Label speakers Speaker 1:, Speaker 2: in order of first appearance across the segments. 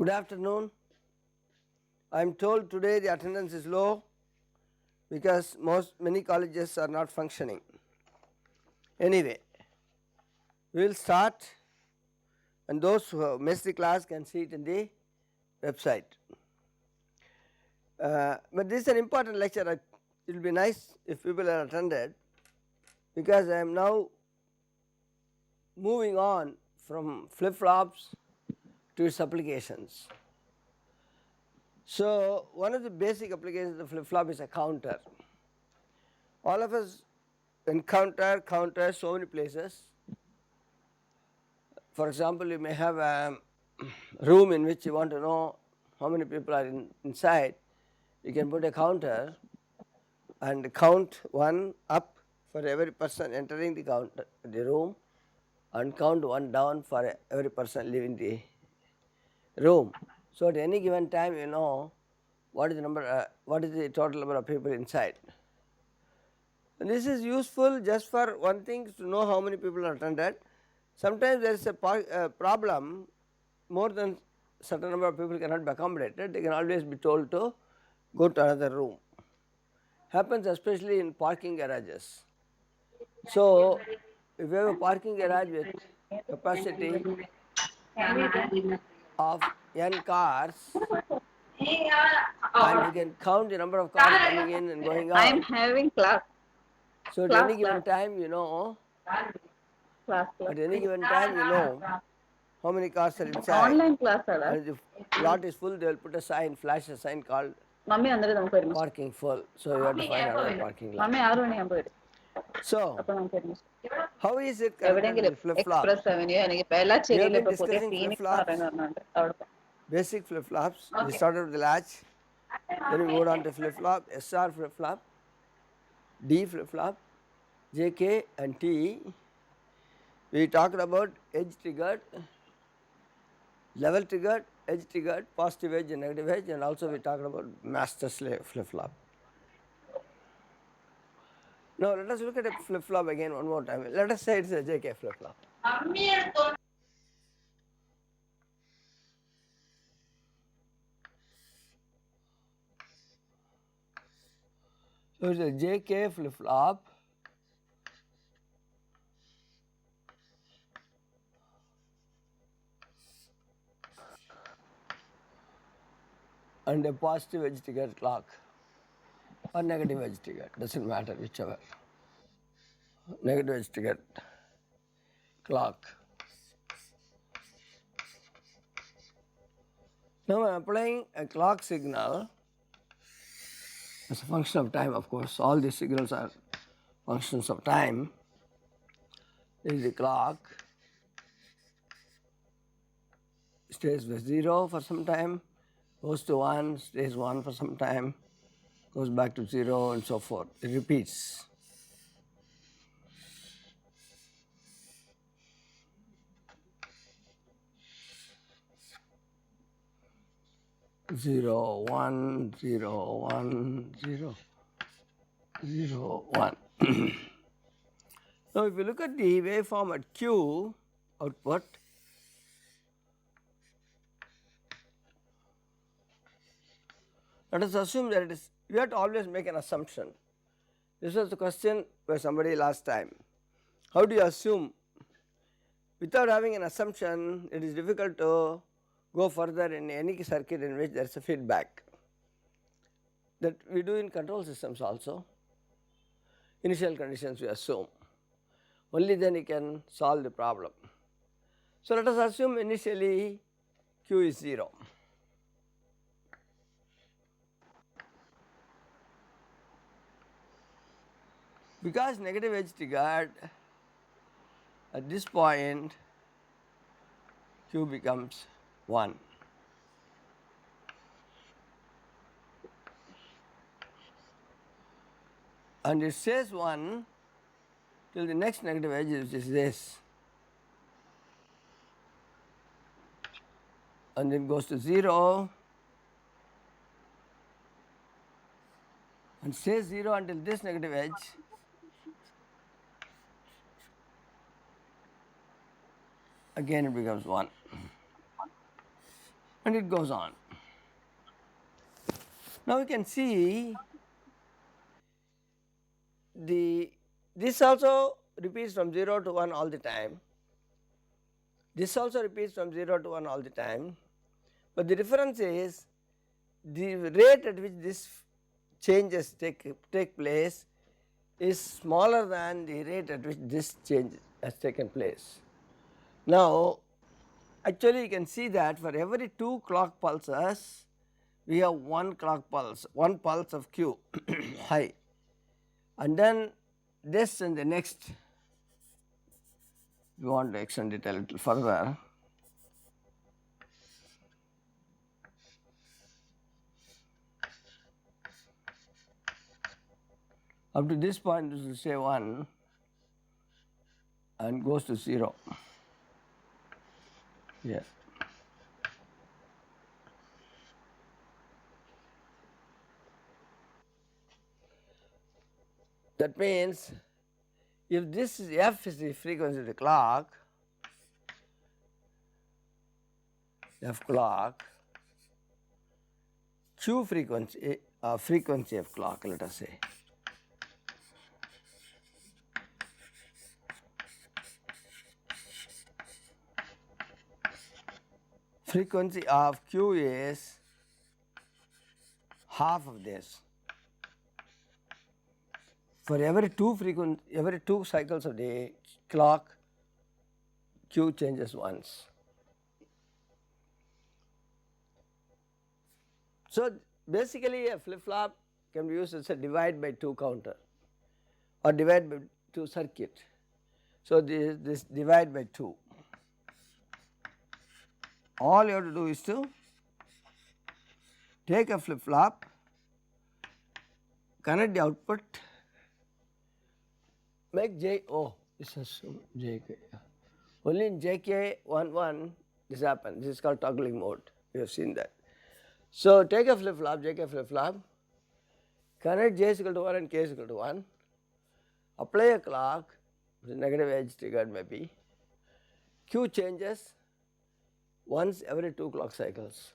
Speaker 1: Good afternoon. I am told today the attendance is low because many colleges are not functioning. Anyway, we will start, and those who have missed the class can see it in the website. But this is an important lecture. It will be nice if people are attended, because I am now moving on from flip-flops to its applications. So, one of the basic applications of the flip-flop is a counter. All of us encounter counters so many places. For example, you may have a room in which you want to know how many people are inside. You can put a counter and count 1 up for every person entering the room, and count 1 down for every person leaving the room. So at any given time you know what is the total number of people inside. And this is useful just for one thing, to know how many people are attended. Sometimes there is a problem, more than certain number of people cannot be accommodated, they can always be told to go to another room. Happens especially in parking garages. So if you have a parking garage with capacity of n cars, and you can count the number of cars coming in and going
Speaker 2: I am
Speaker 1: out.
Speaker 2: having class.
Speaker 1: So at any given time you know, how many cars are inside.
Speaker 2: Online class ada.
Speaker 1: And if the lot is full, they will put a sign, flash a sign called
Speaker 2: Mummy andere namukku varum.
Speaker 1: parking full. So you have to find another parking lot.
Speaker 2: Mummy 6 mani ambu varum.
Speaker 1: So
Speaker 2: appo namukku varum.
Speaker 1: how is it connected with flip flops?
Speaker 2: Express Avenue എനിക്ക് എല്ലാ
Speaker 1: We have
Speaker 2: ചെരിയിലും
Speaker 1: been
Speaker 2: ഇപ്പോ പുതിയ
Speaker 1: discussing flip
Speaker 2: Phoenix
Speaker 1: flops,
Speaker 2: പറയുന്നുണ്ട് അവിടെ.
Speaker 1: basic flip flops. We started with the latch, then we moved on to flip flop, SR flip flop, D flip flop, JK and T. We talked about edge triggered, level triggered, edge triggered, positive edge and negative edge, and also we talked about master slave flip flop. Now let us look at a flip flop again one more time. Let us say it is a JK flip flop. So it is a JK flip flop. And a positive edge triggered clock or negative edge triggered, doesn't matter whichever. Negative edge triggered clock. Now I am applying a clock signal as a function of time, of course. All these signals are functions of time. This is the clock. Stays with 0 for some time, goes to 1, stays 1 for some time, goes back to 0 and so forth. It repeats. Zero, 1, 0, 1, 0, 0, 1. Now if you look at the waveform at Q output, let us assume that it is, we have to always make an assumption. This was the question by somebody last time. How do you assume? Without having an assumption, it is difficult to go further in any circuit in which there is a feedback. That we do in control systems also. Initial conditions we assume. Only then you can solve the problem. So let us assume initially Q is 0. Because negative edge triggered, at this point Q becomes 1. And it says 1 till the next negative edge, which is this, and then goes to 0 and stays 0 until this negative edge, again it becomes 1. and it goes on. Now we can see this also repeats from 0 to 1 all the time. This also repeats from 0 to 1 all the time, but the difference is the rate at which this changes take place is smaller than the rate at which this change has taken place. Now actually you can see that for every 2 clock pulses we have 1 clock pulse, 1 pulse of Q high, and then this and the next we want to extend it a little further. Up to this point this will say 1 and goes to 0 here. That means if this is f is the frequency of the clock, f clock, q frequency of clock, let us say, frequency of q is half of this. For every 2 cycles of the clock, q changes once. So basically a flip flop can be used as a divide by 2 counter or divide by 2 circuit. So this divide by 2. All you have to do is to take a flip flop, connect the output, make this is JK. Only in JK11 this happens. This is called toggling mode. We have seen that. So take a flip flop, JK flip flop, connect J is equal to 1 and K is equal to 1, apply a clock, the negative edge triggered may be, Q changes once every 2 clock cycles.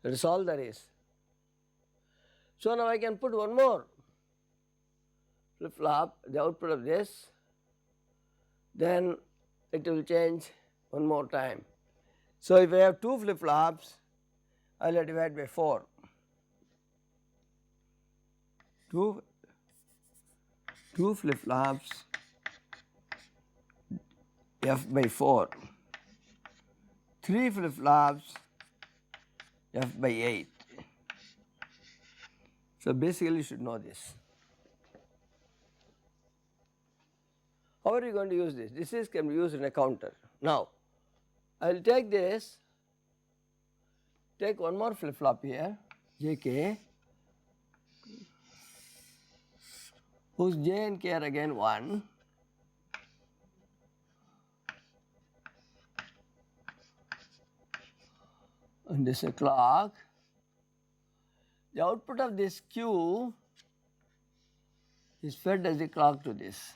Speaker 1: That is all there is. So now I can put one more flip flop, the output of this, then it will change one more time. So if I have 2 flip flops, I will divide by 4. 2 flip flops f by 4, 3 flip flops f by 8. So basically you should know this. How are you going to use this? This can be used in a counter. Now I will take this, take one more flip flop here, JK, whose J and K are again 1, and this is a clock. The output of this Q is fed as a clock to this.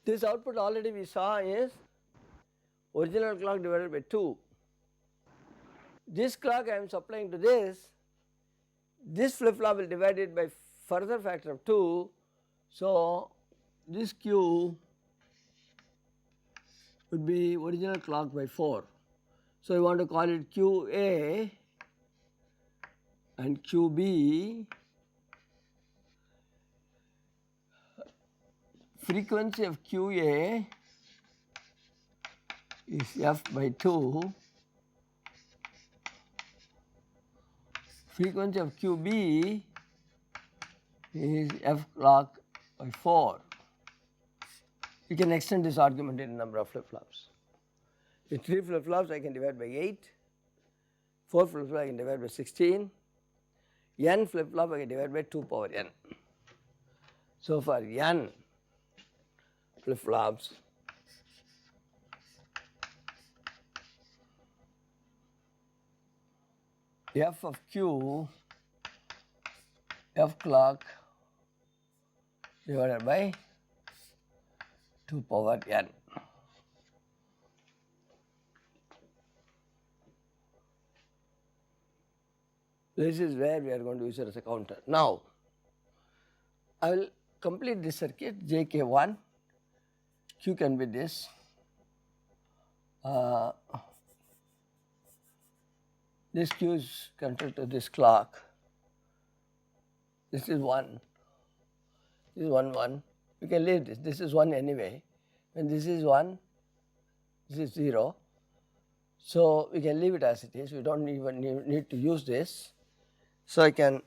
Speaker 1: This output already we saw is original clock divided by 2. This clock I am supplying to this flip flop will divide it by further factor of 2. So this Q would be original clock by 4. So you want to call it QA and QB. Frequency of QA is f by 2, frequency of QB is f clock by 4. You can extend this argument in a number of flip flops. With 3 flip flops I can divide by 8, 4 flip flops I can divide by 16, n flip flop I can divide by 2 power n. So for n flip flops, f of q, f clock divided by 2 power n. This is where we are going to use it as a counter. Now, I will complete this circuit JK1, Q can be this, this Q is connected to this clock, this is 1, this is 1 1, we can leave this is 1 anyway, when this is 1, this is 0, so we can leave it as it is, we do not even need to use this. So, I can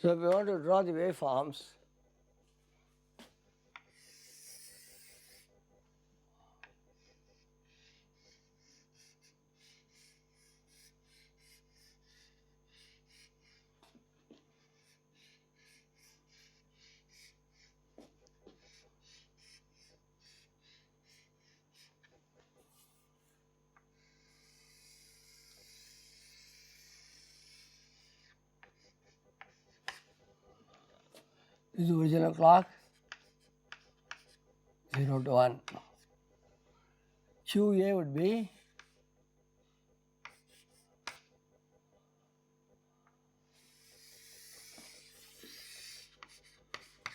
Speaker 1: so if we want to draw the waveforms, this is the original clock 0 to 1. QA would be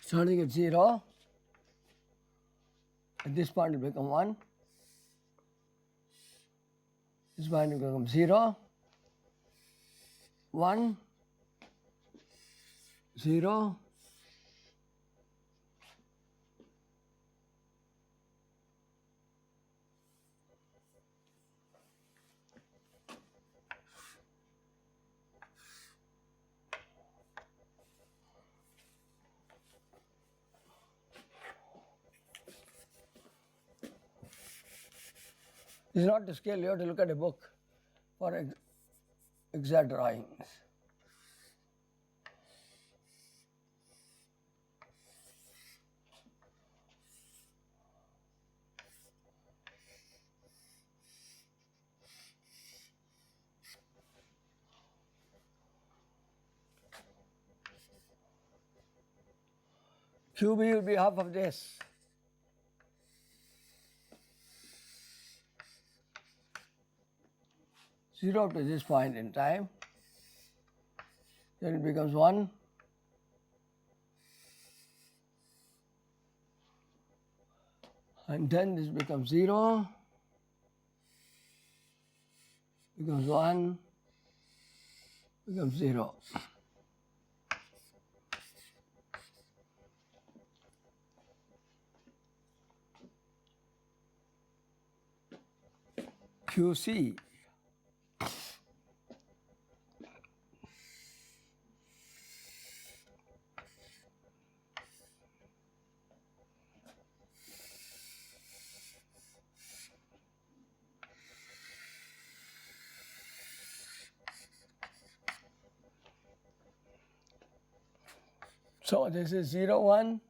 Speaker 1: starting at 0, at this point it will become 1, this point will become 0, 1, 0, this is not to scale, you have to look at a book for exact drawings. QB will be half of this. Zero up to this point in time, then it becomes 1, and then this becomes 0, becomes 1, becomes 0. QC. So this is 0 1,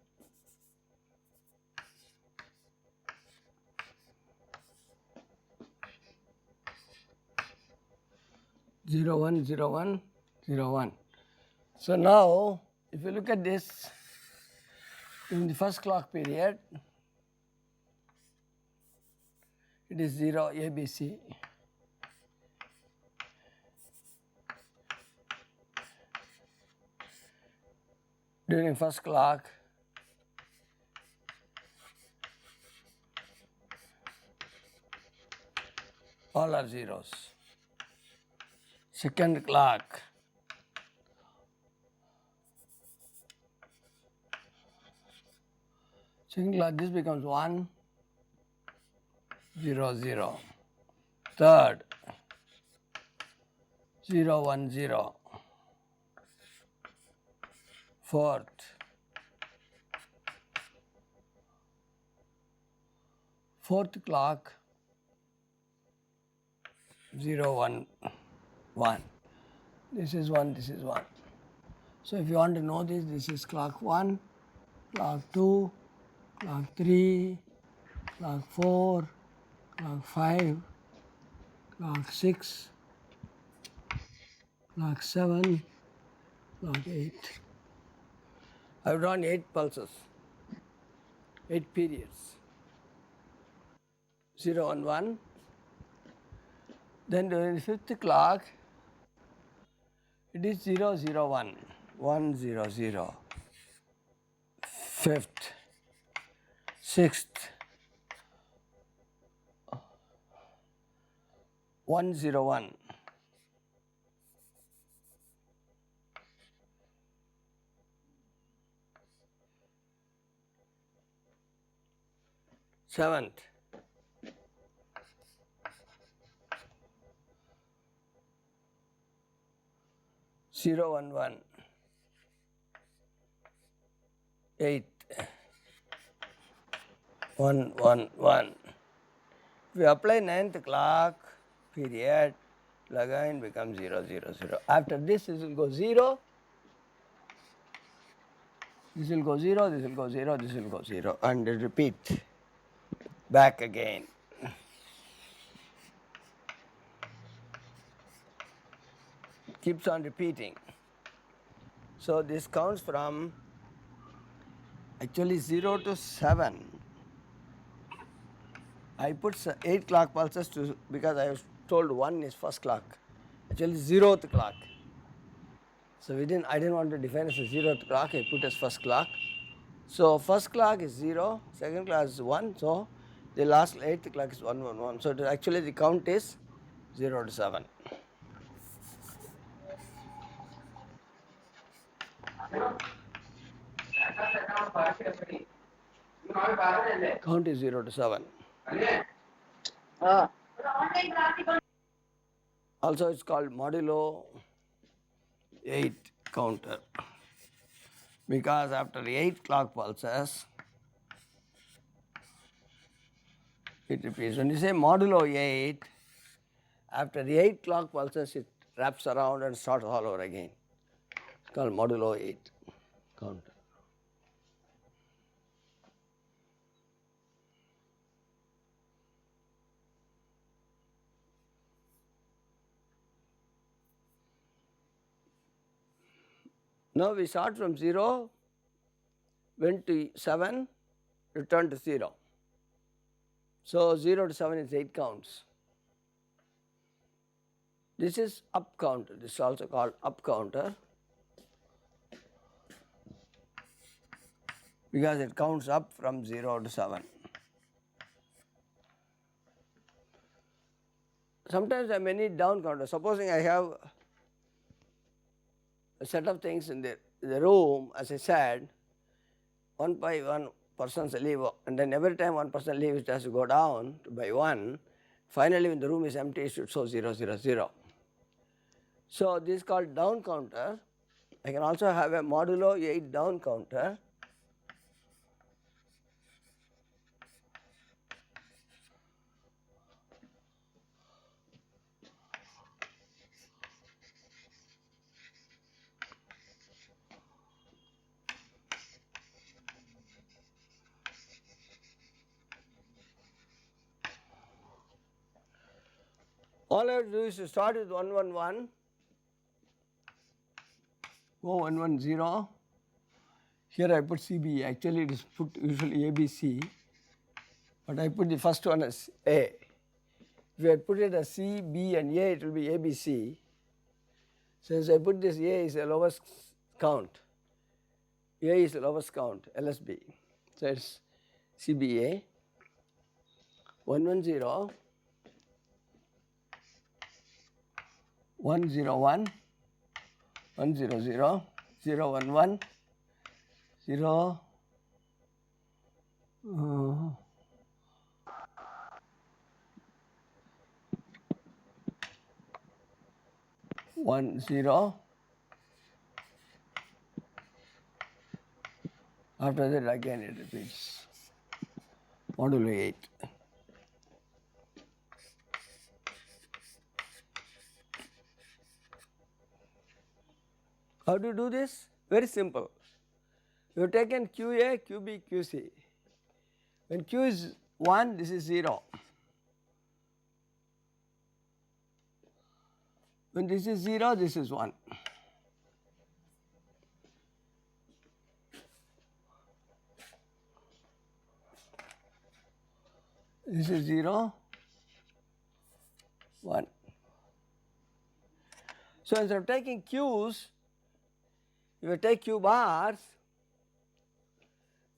Speaker 1: 0 1 0 1 0 1. So now if you look at this in the first clock period, it is 0 ABC. During first clock, all are zeros. Second clock, this becomes 1 0 0. Third, 0 1 0. Fourth, fourth clock 0 1 1. This is 1, this is 1. So if you want to know this is clock 1, clock 2, clock 3, clock 4, clock 5, clock 6, clock 7, clock 8. I have drawn 8 pulses, 8 periods, 0 and 1. Then during the fifth clock, it is 0 0 1, 1 0 0, fifth, sixth, 1 0 1. Seventh, 0 1 1, eighth, 1 1 1. If we apply ninth clock period, it will again become 0 0 0. After this will go 0, this will go 0, this will go 0, this will go 0, and repeat back again. Keeps on repeating. So this counts from actually 0 to 7. I put 8 clock pulses to, because I was told 1 is first clock, actually 0th clock. So I didn't want to define as a 0th clock, I put as first clock. So first clock is 0, second clock is 1, so the last 8th clock is 1 1 1. So actually the count is 0 to 7. Count is 0 to 7. Also it's called Modulo-N counter, because after 8 clock pulses it repeats. When you say Modulo-N, after the 8 clock pulses it wraps around and starts all over again. It's called Modulo-N counter. Now we start from 0, went to 7, return to 0. So 0 to 7 is 8 counts. This is up counter, this is also called up counter, because it counts up from 0 to 7. Sometimes I may need down counter. Supposing I have a set of things in the room, as I said, one by one persons leave, and then every time one person leaves it has to go down by 1. Finally when the room is empty it should show 0 0 0. So this is called down counter. I can also have a Modulo-N down counter. All I have to do is to start with 1 1 1, go 1 1 0. Here I put CB, actually it is put usually ABC, but I put the first one as A. If you had put it as C, B and A, it will be ABC. Since I put this A is the lowest count, A is the lowest count, LSB. So it's CBA, 1 1 0, 1 0 1, 1 0 0, 0 1 1, 0 1 0. After that again it repeats, Modulo-N. How do you do this? Very simple. You have taken QA, QB, QC. When Q is 1, this is 0. When this is 0, this is 1. This is 0, 1. So instead of taking Q's, if you take Q bars,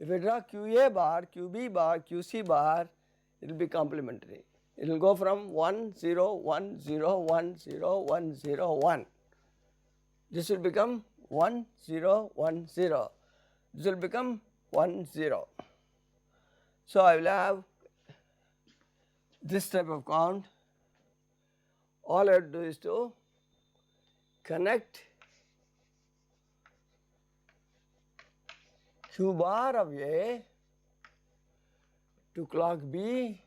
Speaker 1: if you draw QA bar, QB bar, QC bar, it will be complementary. It will go from 1, 0, 1, 0, 1, 0, 1, 0, 1. This will become 1, 0, 1, 0. This will become 1, 0. So I will have this type of count. All I have to do is to connect Q bar of A to clock B,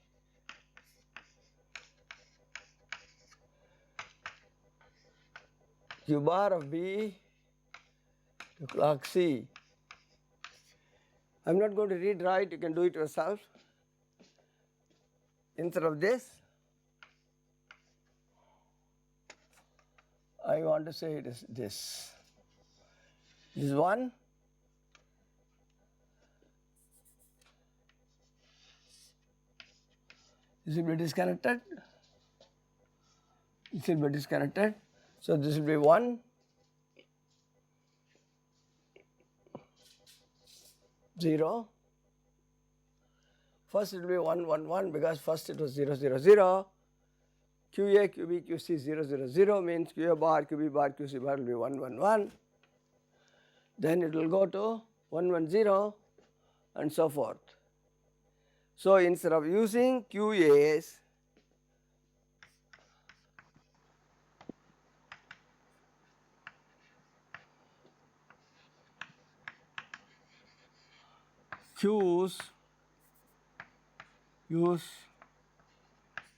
Speaker 1: Q bar of B to clock C. I am not going to redraw it, you can do it yourself. Instead of this, I want to say it is this. This is 1. This will be disconnected. This will be disconnected. So this will be 1, 0. First it will be 1, 1, 1 because first it was 0, 0, 0. QA, QB, QC 0, 0, 0 means QA bar, QB bar, QC bar will be 1, 1, 1. Then it will go to 1, 1, 0 and so forth. So instead of using QAs, Qs, use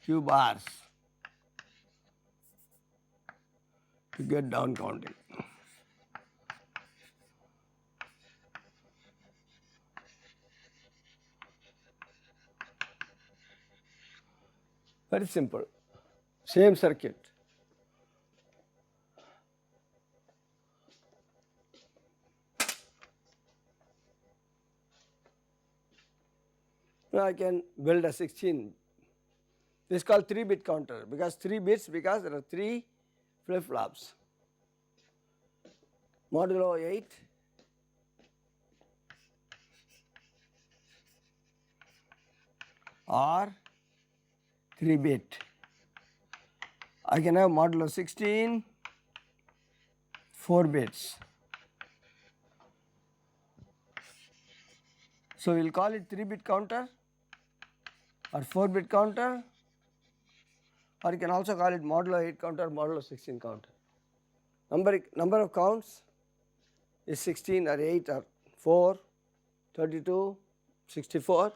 Speaker 1: Q bars to get down counting. Very simple, same circuit. Now I can build a 16. This is called 3-bit counter because 3 bits because there are 3 flip-flops. Modulo-8 or 3-bit. I can have modulo 16, 4 bits. So we will call it 3-bit counter or 4-bit counter, or you can also call it modulo 8 counter, modulo 16 counter. Number of counts is 16 or 8 or 4, 32, 64.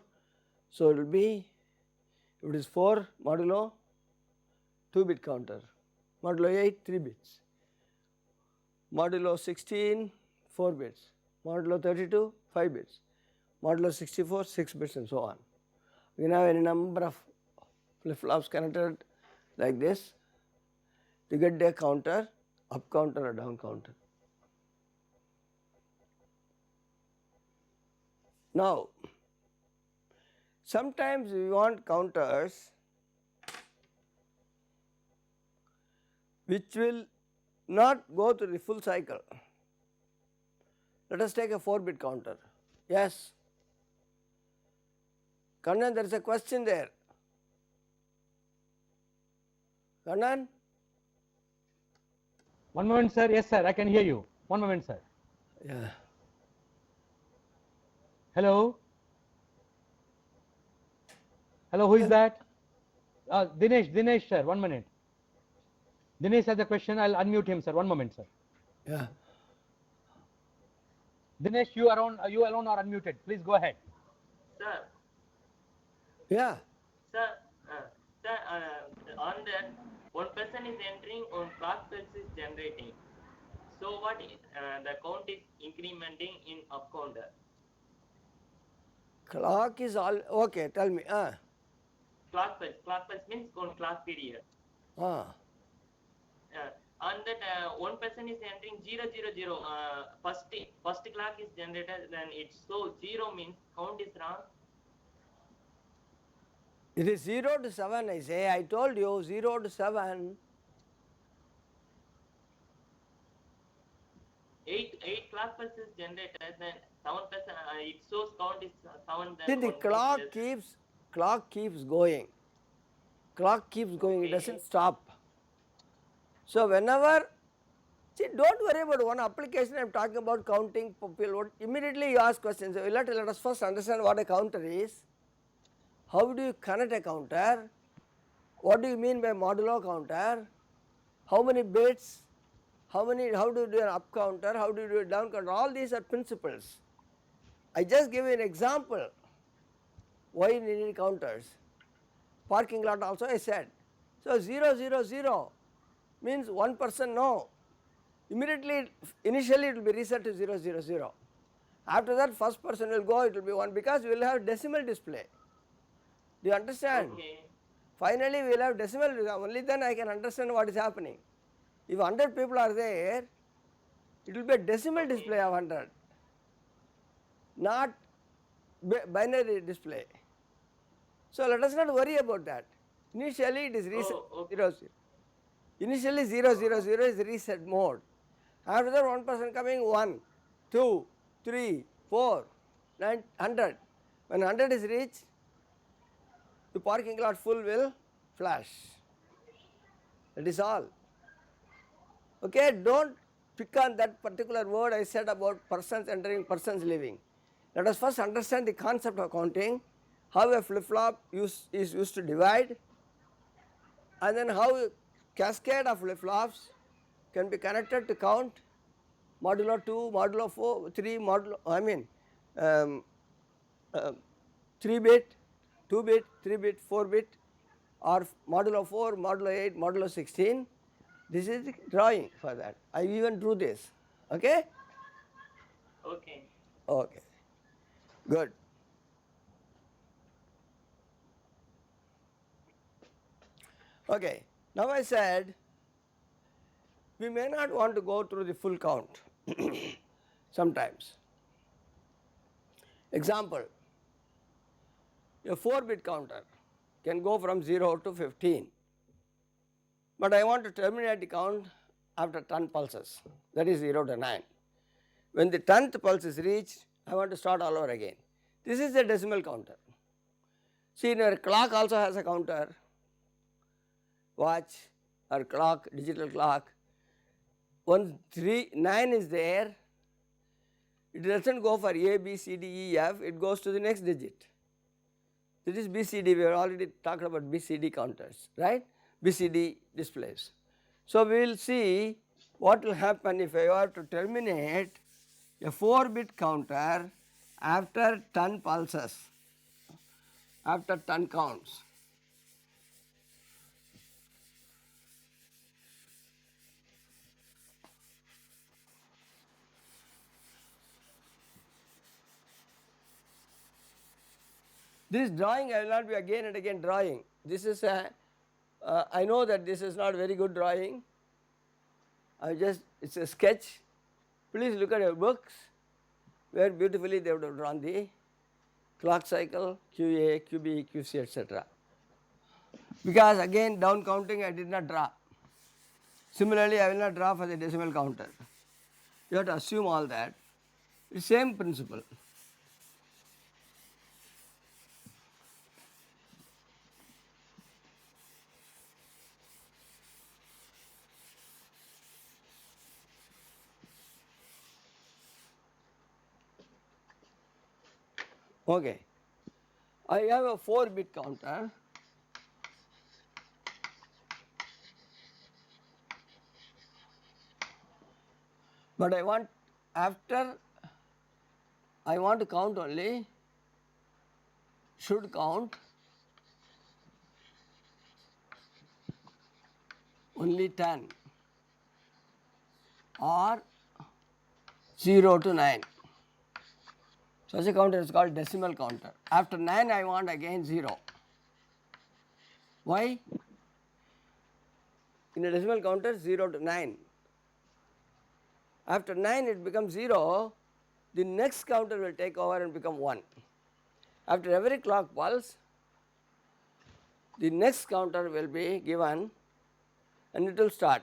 Speaker 1: So it will be, if it is 4 modulo 2-bit counter, modulo 8 3 bits, modulo 16 4 bits, modulo 32 5 bits, modulo 64 6 bits and so on. We can have any number of flip-flops connected like this to get a counter, up counter or down counter. Now, sometimes we want counters which will not go through the full cycle. Let us take a 4-bit counter. Yes? Kannan, there is a question there. Kannan?
Speaker 3: One moment, sir. Yes, sir. I can hear you. One moment, sir.
Speaker 1: Yeah.
Speaker 3: Hello. Hello. Who is that? Dinesh, sir. 1 minute. Dinesh has a question. I'll unmute him, sir. 1 moment, sir.
Speaker 1: Yeah.
Speaker 3: Dinesh, you alone are unmuted. Please go ahead.
Speaker 4: Sir,
Speaker 1: Yeah.
Speaker 4: sir, on that, one person is entering, one clock pulse is generating. So what is, the count is incrementing in up counter.
Speaker 1: Clock is all okay. Tell me.
Speaker 4: Clock pulse means on clock period.
Speaker 1: Ah.
Speaker 4: On that one person is entering 000. First clock is generated, then it's so 0 means count is wrong.
Speaker 1: It is 0 to 7, I say. I told you 0 to 7.
Speaker 4: Eight clock pulses generated, then 7 plus it shows count is 7.
Speaker 1: See,
Speaker 4: Then
Speaker 1: the
Speaker 4: 1 means
Speaker 1: clock keeps going. Clock keeps going. It
Speaker 4: okay.
Speaker 1: doesn't stop. So whenever, see, don't worry about one application. I am talking about counting. Immediately you ask questions. So let us first understand what a counter is. How do you connect a counter? What do you mean by modulo counter? How many bits? How do you do an up counter? How do you do a down counter? All these are principles. I just give you an example why you need counters. Parking lot also I said. So 000 means one person no. Immediately initially it will be reset to 000. After that first person will go, it will be 1 because we will have decimal display. Do you understand?
Speaker 4: Okay.
Speaker 1: Finally we will have decimal, only then I can understand what is happening. If 100 people are there, it will be a decimal display of 100, not binary display. So let us not worry about that. Initially it is reset
Speaker 4: okay.
Speaker 1: 0 0. Initially 0 0 0 is reset mode. After that one person coming 1, 2, 3, 4, 9, 100. When 100 is reached, the parking lot full will flash. That is all. Okay, don't pick on that particular word I said about persons entering, persons leaving. Let us first understand the concept of counting, how a flip-flop is used to divide, and then how a cascade of flip-flops can be connected to count modulo 2, modulo 4, 3, um, uh, 3 bit, 2 bit, 3 bit, 4 bit, or modulo 4, modulo 8, modulo 16. This is the drawing for that. I even drew this. Okay?
Speaker 4: Okay.
Speaker 1: Okay. Good. Okay. Now I said we may not want to go through the full count sometimes. Example, a 4-bit counter can go from 0 to 15, but I want to terminate the count after 10 pulses, that is 0 to 9. When the 10th pulse is reached, I want to start all over again. This is a decimal counter. See, your clock also has a counter, watch or clock, digital clock. Once 9 is there, it does not go for A, B, C, D, E, F, it goes to the next digit. This is BCD, we have already talked about BCD counters, right? BCD displays. So we will see what will happen if I have to terminate a 4-bit counter after 10 pulses, after 10 counts. This drawing I will not be again and again drawing. This is I know that this is not very good drawing. It's a sketch. Please look at your books where beautifully they would have drawn the clock cycle, QA, QB, QC, etc. Because again down counting I did not draw. Similarly, I will not draw for the decimal counter. You have to assume all that. It's same principle. Okay. I have a 4-bit counter. But I want to count only, should count only 10 or 0 to 9. Such a counter is called decimal counter. After 9 I want again 0. Why? In a decimal counter 0 to 9. After 9 it becomes 0, the next counter will take over and become 1. After every clock pulse, the next counter will be given and it will start.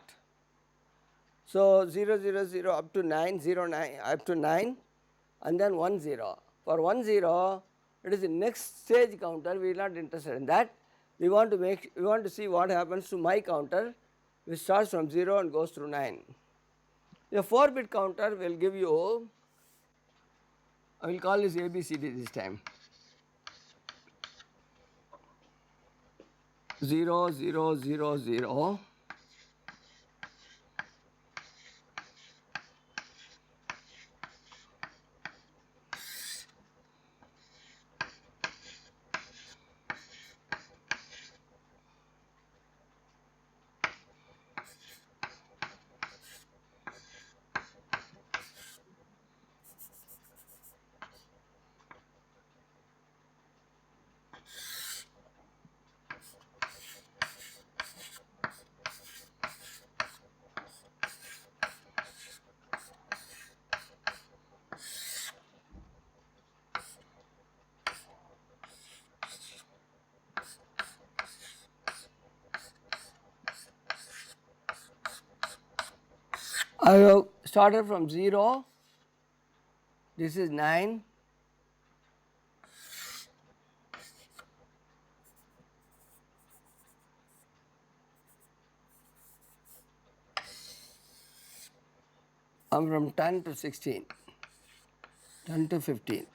Speaker 1: So 0 0 0 up to 9, 0 9 up to 9 and then 1 0. For 1 0 it is the next stage counter, we are not interested in that. We want to see what happens to my counter which starts from 0 and goes through 9. The 4-bit counter will give you, I will call this ABCD this time, 0 0 0 0 I have started from 0, this is 9, I am from 10 to 16, 10 to 15.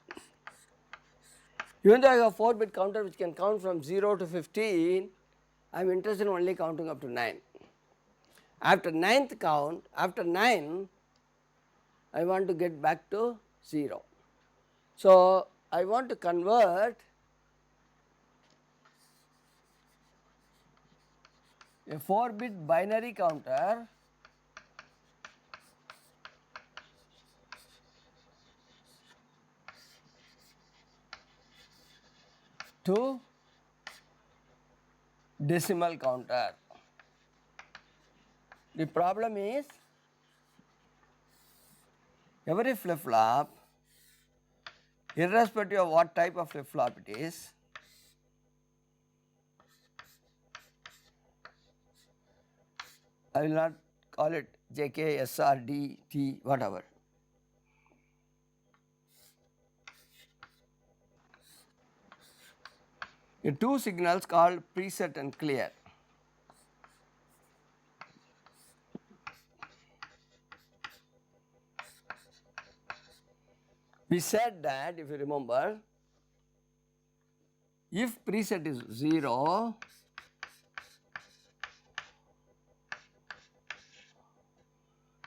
Speaker 1: Even though I have a 4-bit counter which can count from 0 to 15, I am interested in only counting up to 9. After 9th count, after 9, I want to get back to 0. So, I want to convert a 4-bit binary counter to decimal counter. The problem is every flip flop, irrespective of what type of flip flop it is, I will not call it JK, SR, D, T, whatever. The two signals called preset and clear. We said that, if you remember, if preset is 0,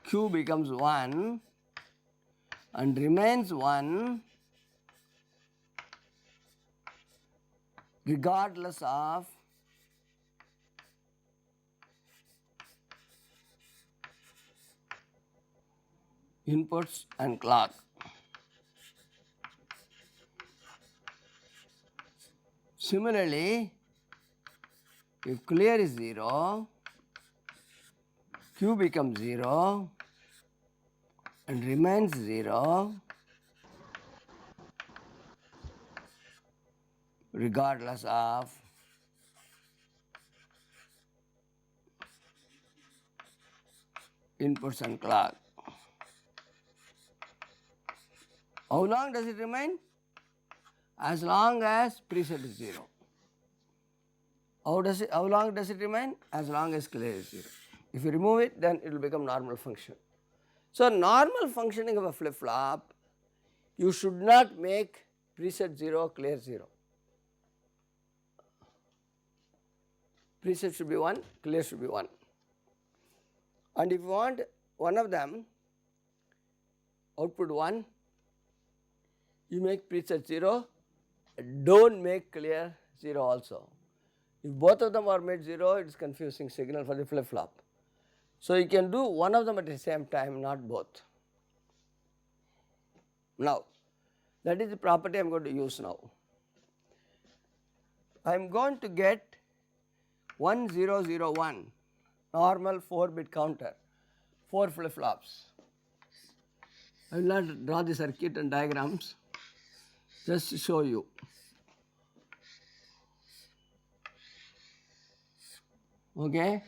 Speaker 1: Q becomes 1 and remains 1 regardless of inputs and clock. Similarly, if clear is 0, Q becomes 0 and remains 0 regardless of inputs and clock. How long does it remain? As long as preset is 0. How long does it remain? As long as clear is 0. If you remove it, then it will become normal function. So, normal functioning of a flip flop, you should not make preset 0, clear 0. Preset should be 1, clear should be 1. And if you want one of them output 1, you make preset 0, do not make clear 0 also. If both of them are made 0, it is confusing signal for the flip flop. So, you can do one of them at the same time, not both. Now, that is the property I am going to use now. I am going to get 1001 normal 4-bit counter, 4 flip-flops. I will not draw the circuit and diagrams, just to show you. Okay.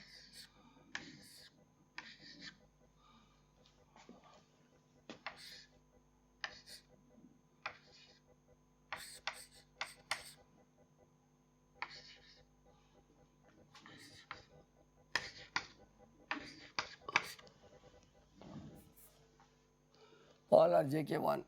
Speaker 1: All are JK1.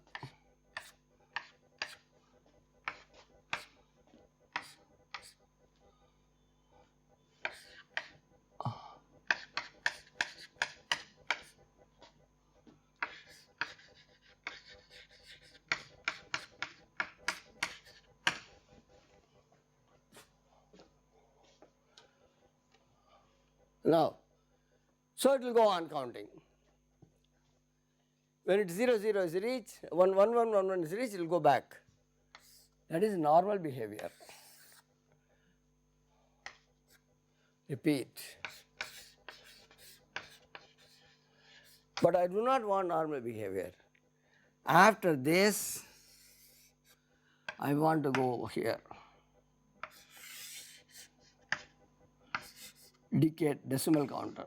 Speaker 1: Now, so it will go on counting. When it 0 0 is reached, 1 1 1 1 1 is reached, it will go back. That is normal behavior. Repeat. But I do not want normal behavior. After this, I want to go here. Decade decimal counter,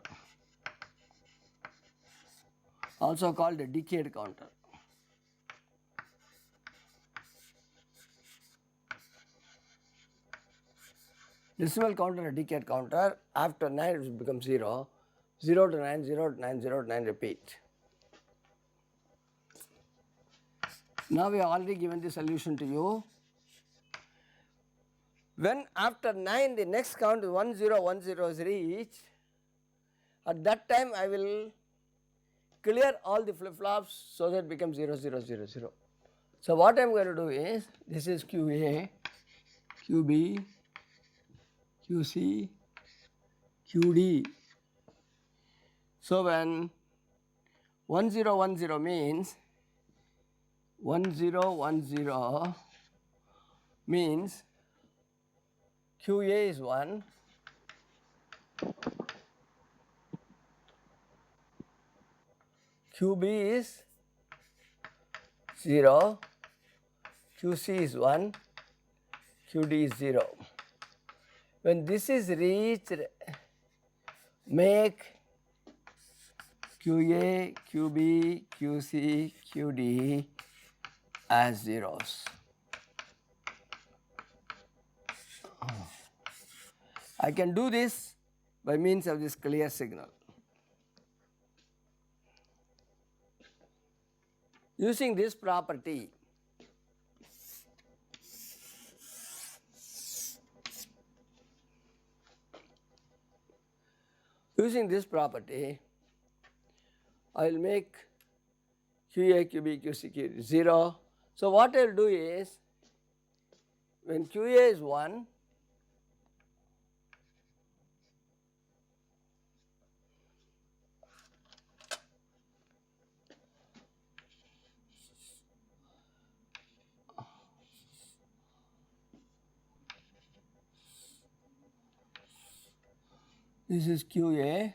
Speaker 1: also called a decade counter. Decimal counter, a decade counter, after 9 it will become 0, 0 to 9, 0 to 9, 0 to 9, repeat. Now we have already given the solution to you. When after 9 the next count 1 0 1 0 is reached, at that time I will clear all the flip flops so that it becomes 0 0 0 0. So what I am going to do is, this is QA, QB, QC, QD. So when 1 0 1 0 means 1 0 1 0 means QA is 1, QB is 0, QC is 1, QD is 0. When this is reached, make QA, QB, QC, QD as zeros. I can do this by means of this clear signal. Using this property, I will make QA, QB, QC, QD 0. So what I will do is, when QA is 1, this is QA,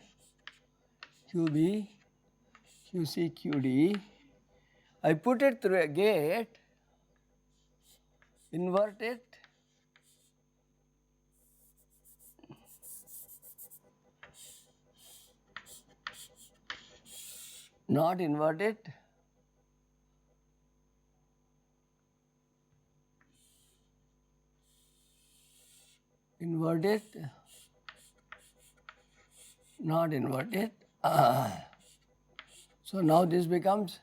Speaker 1: QB, QC, QD. I put it through a gate, invert it, not invert it, invert it, not invert it. So now this becomes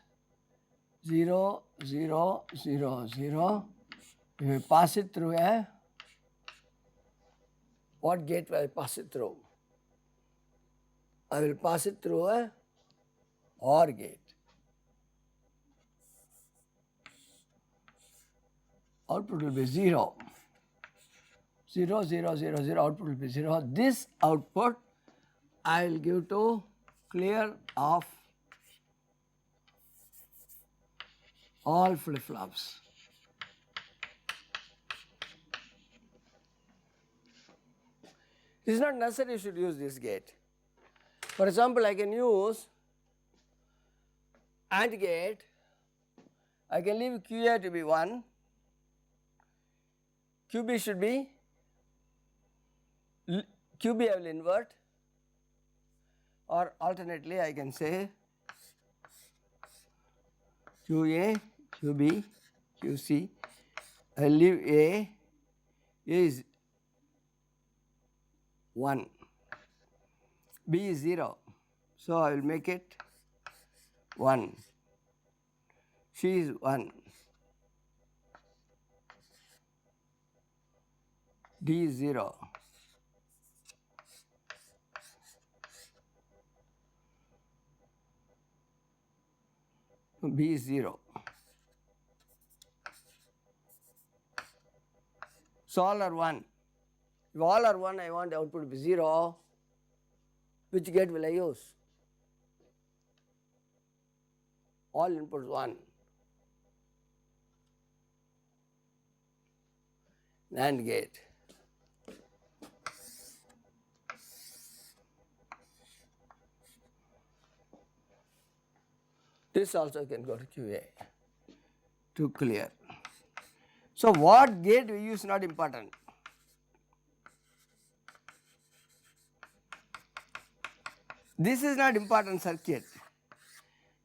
Speaker 1: 0 0 0 0. If we pass it through a, what gate will I pass it through? I will pass it through a OR gate. Output will be 0. 0 0 0 0, output will be 0. This output I will give to clear of all flip flops. It is not necessary you should use this gate. For example, I can use AND gate. I can leave QA to be 1, QB should be, QB I will invert, or alternately I can say QA, QB, QC. I will leave A is 1, B is 0, so I will make it 1, C is 1, D is 0, B is 0. So all are 1. If all are 1, I want the output to be 0. Which gate will I use? All inputs 1. NAND gate. This also can go to QA to clear. So what gate we use is not important. This is not important circuit.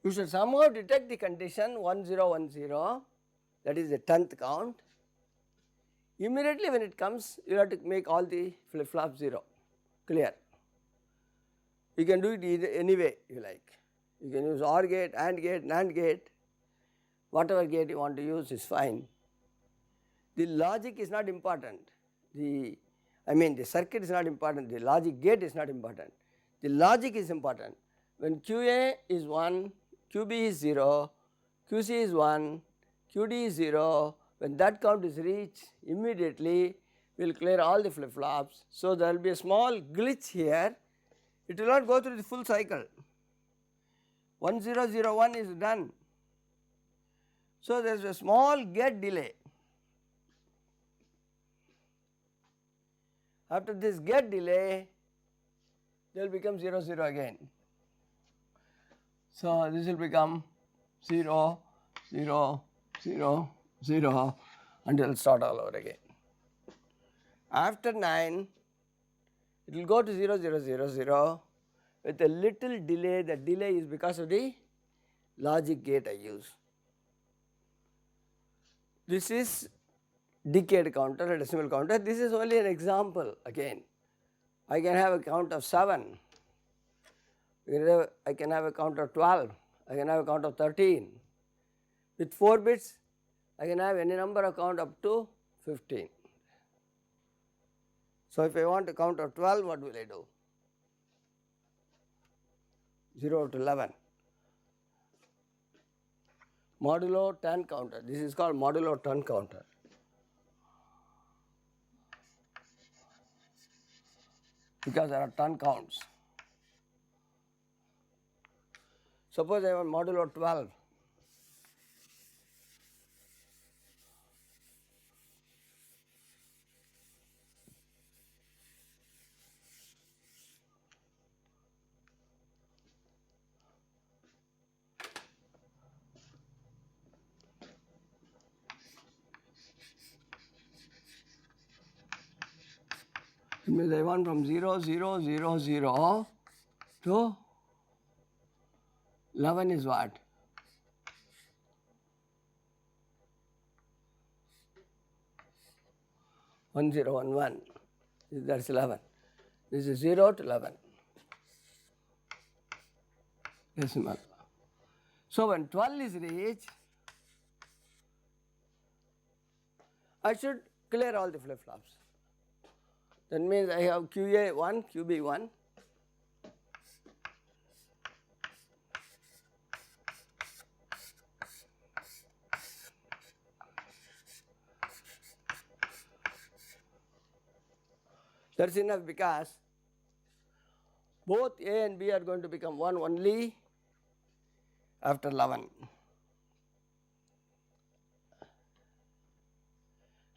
Speaker 1: You should somehow detect the condition 1010, that is the 10th count. Immediately when it comes, you have to make all the flip flops 0, clear. You can do it either any way you like. You can use OR gate, AND gate, NAND gate, whatever gate you want to use is fine. The logic is not important. The circuit is not important, the logic gate is not important. The logic is important. When QA is 1, QB is 0, QC is 1, QD is 0, when that count is reached, immediately we will clear all the flip flops. So there will be a small glitch here, it will not go through the full cycle. 1001 is done. So there is a small gate delay. After this gate delay, they will become 0 0 again. So this will become 0 0 0 0 until it will start all over again. After 9, it will go to 0 0 0 0 with a little delay. The delay is because of the logic gate I use. This is decade counter, a decimal counter. This is only an example again. I can have a count of 7, I can have a count of 12, I can have a count of 13. With 4 bits, I can have any number of count up to 15. So if I want to count of 12, what will I do? 0 to 11. Modulo-10 counter. This is called Modulo-10 counter. Because there are 10 counts. Suppose I want modulo 12. It means I want from 0 0 0 0 to 11 is what? One 0 1 1. That is 11. This is 0 to 11. Decimal. So when 12 is reached, I should clear all the flip flops. That means I have QA 1, QB 1. That is enough because both A and B are going to become 1 only after 11.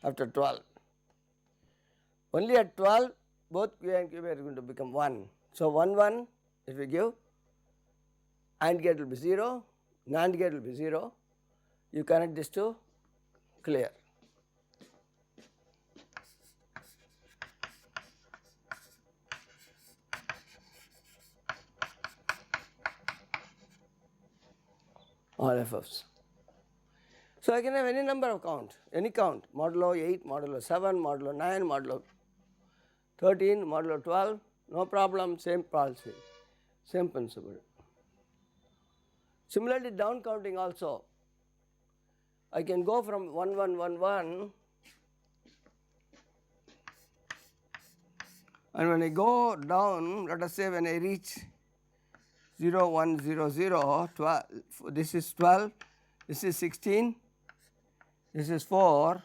Speaker 1: after 12. Only at 12 both Q and QB are going to become 1. So, 1 1 if we give, AND gate will be 0, NAND gate will be 0, you connect these two, clear. All FFs. So, I can have any number of count, any count, modulo 8, modulo 7, modulo 9, modulo 13, modulo 12, no problem, same policy, same principle. Similarly, down counting also, I can go from 1 1 1 1, and when I go down, let us say when I reach 0 1 0 0, 12, this is 12, this is 16, this is 4,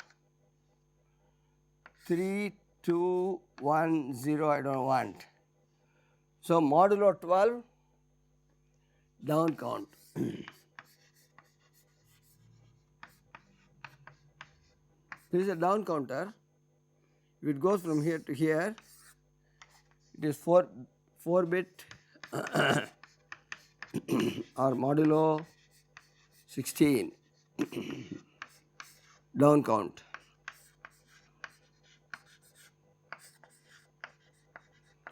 Speaker 1: 3 2 1 0, I don't want. So, modulo 12 down count. This is a down counter. If it goes from here to here, it is 4 bit or modulo 16 down count.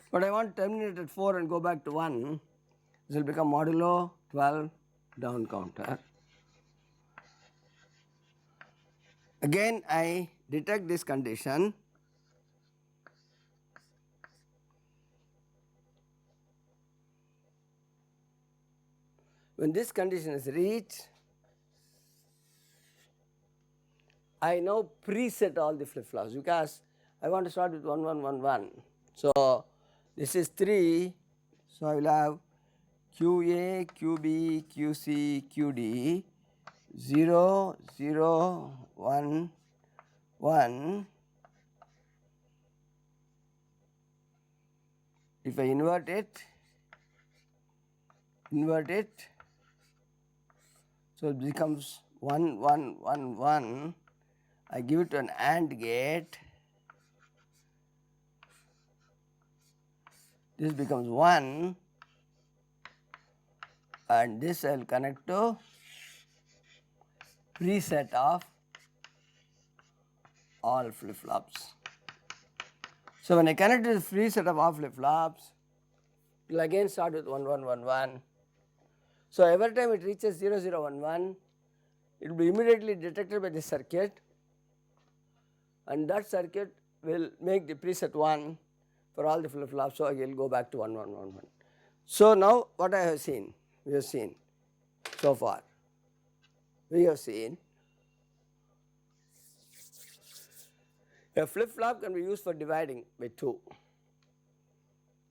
Speaker 1: But I want to terminate at 4 and go back to 1, this will become modulo 12 down counter. Again I detect this condition. When this condition is reached, I now preset all the flip-flops because I want to start with 1 1 1 1. So, this is 3, so I will have QA, QB, QC, QD, 0 0 1 1. If I invert it, so it becomes 1 1 1 1. I give it to an AND gate, this becomes 1, and this I will connect to preset of all flip-flops. So, when I connect to the preset of all flip-flops, it will again start with 1 1 1 1. So, every time it reaches 0 0 1 1, it will be immediately detected by the circuit, and that circuit will make the preset 1 for all the flip-flops. So, I will go back to 1 1 1 1. So, now what I have seen, we have seen so far, we have seen a flip-flop can be used for dividing by 2.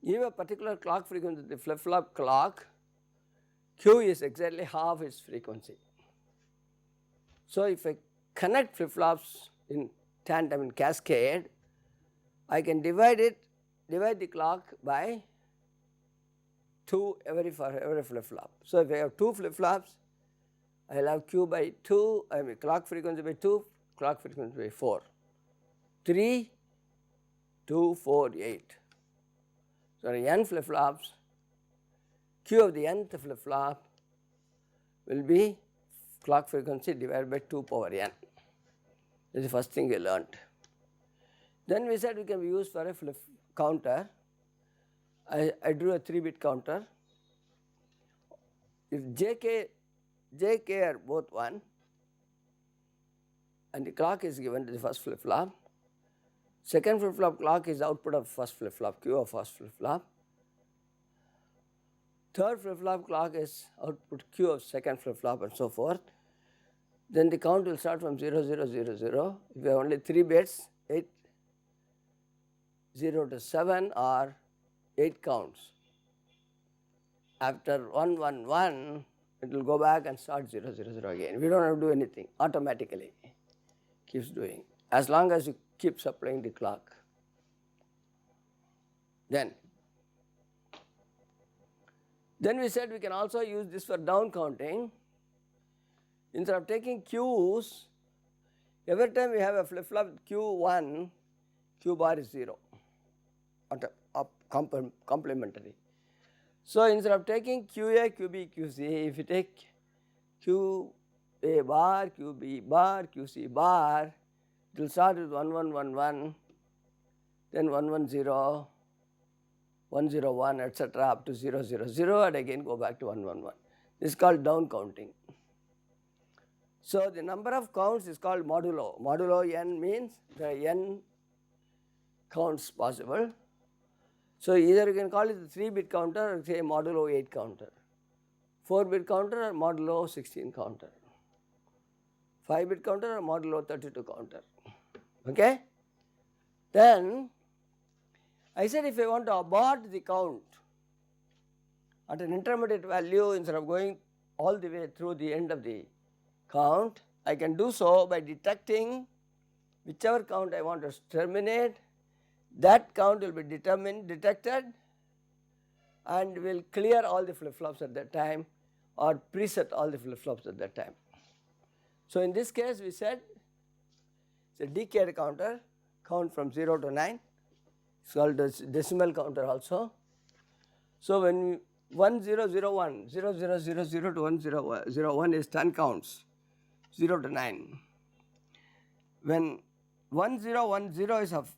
Speaker 1: Give a particular clock frequency, the flip-flop clock, Q is exactly half its frequency. So, if I connect flip-flops in tandem in cascade, I can divide the clock by 2 for every flip-flop. So, if I have 2 flip-flops, I will have Q by 2, I mean clock frequency by 2, clock frequency by 4, 3, 2, 4, 8. So, n flip-flops, Q of the nth flip-flop will be clock frequency divided by 2 power n. That is the first thing we learnt. Then we said we can be used for a flip counter. I drew a 3-bit counter. If JK are both 1 and the clock is given to the first flip-flop, second flip-flop clock is output of first flip-flop, Q of first flip-flop. Third flip-flop clock is output Q of second flip-flop and so forth. Then the count will start from 0 0 0 0. If you have only 3 bits, 8 0 to 7 or 8 counts. After 1 1 1, it will go back and start 0 0 0 again. We do not have to do anything, automatically keeps doing, as long as you keep supplying the clock. Then we said we can also use this for down counting. Instead of taking Qs, Every time we have a flip flop Q1, Q bar is 0, complementary. So instead of taking QA, QB, QC, if you take QA bar, QB bar, QC bar, it will start with 1 1 1 1, then 1 1 0, 1 0 1, etc. up to 0 0 0, and again go back to 1 1 1. This is called down counting. So the number of counts is called modulo. Modulo n means the n counts possible. So either you can call it the 3-bit counter or say modulo 8 counter, 4-bit counter or modulo 16 counter, 5-bit counter or modulo 32 counter. Okay? Then I said if I want to abort the count at an intermediate value, instead of going all the way through the end of the count, I can do so by detecting whichever count I want to terminate. That count will be detected and will clear all the flip flops at that time or preset all the flip flops at that time. So in this case we said it's a decade counter, count from 0 to 9, it's called decimal counter also. So when 1001, 0000 to 1001 is 10 counts, 0 to 9. When 1010 is of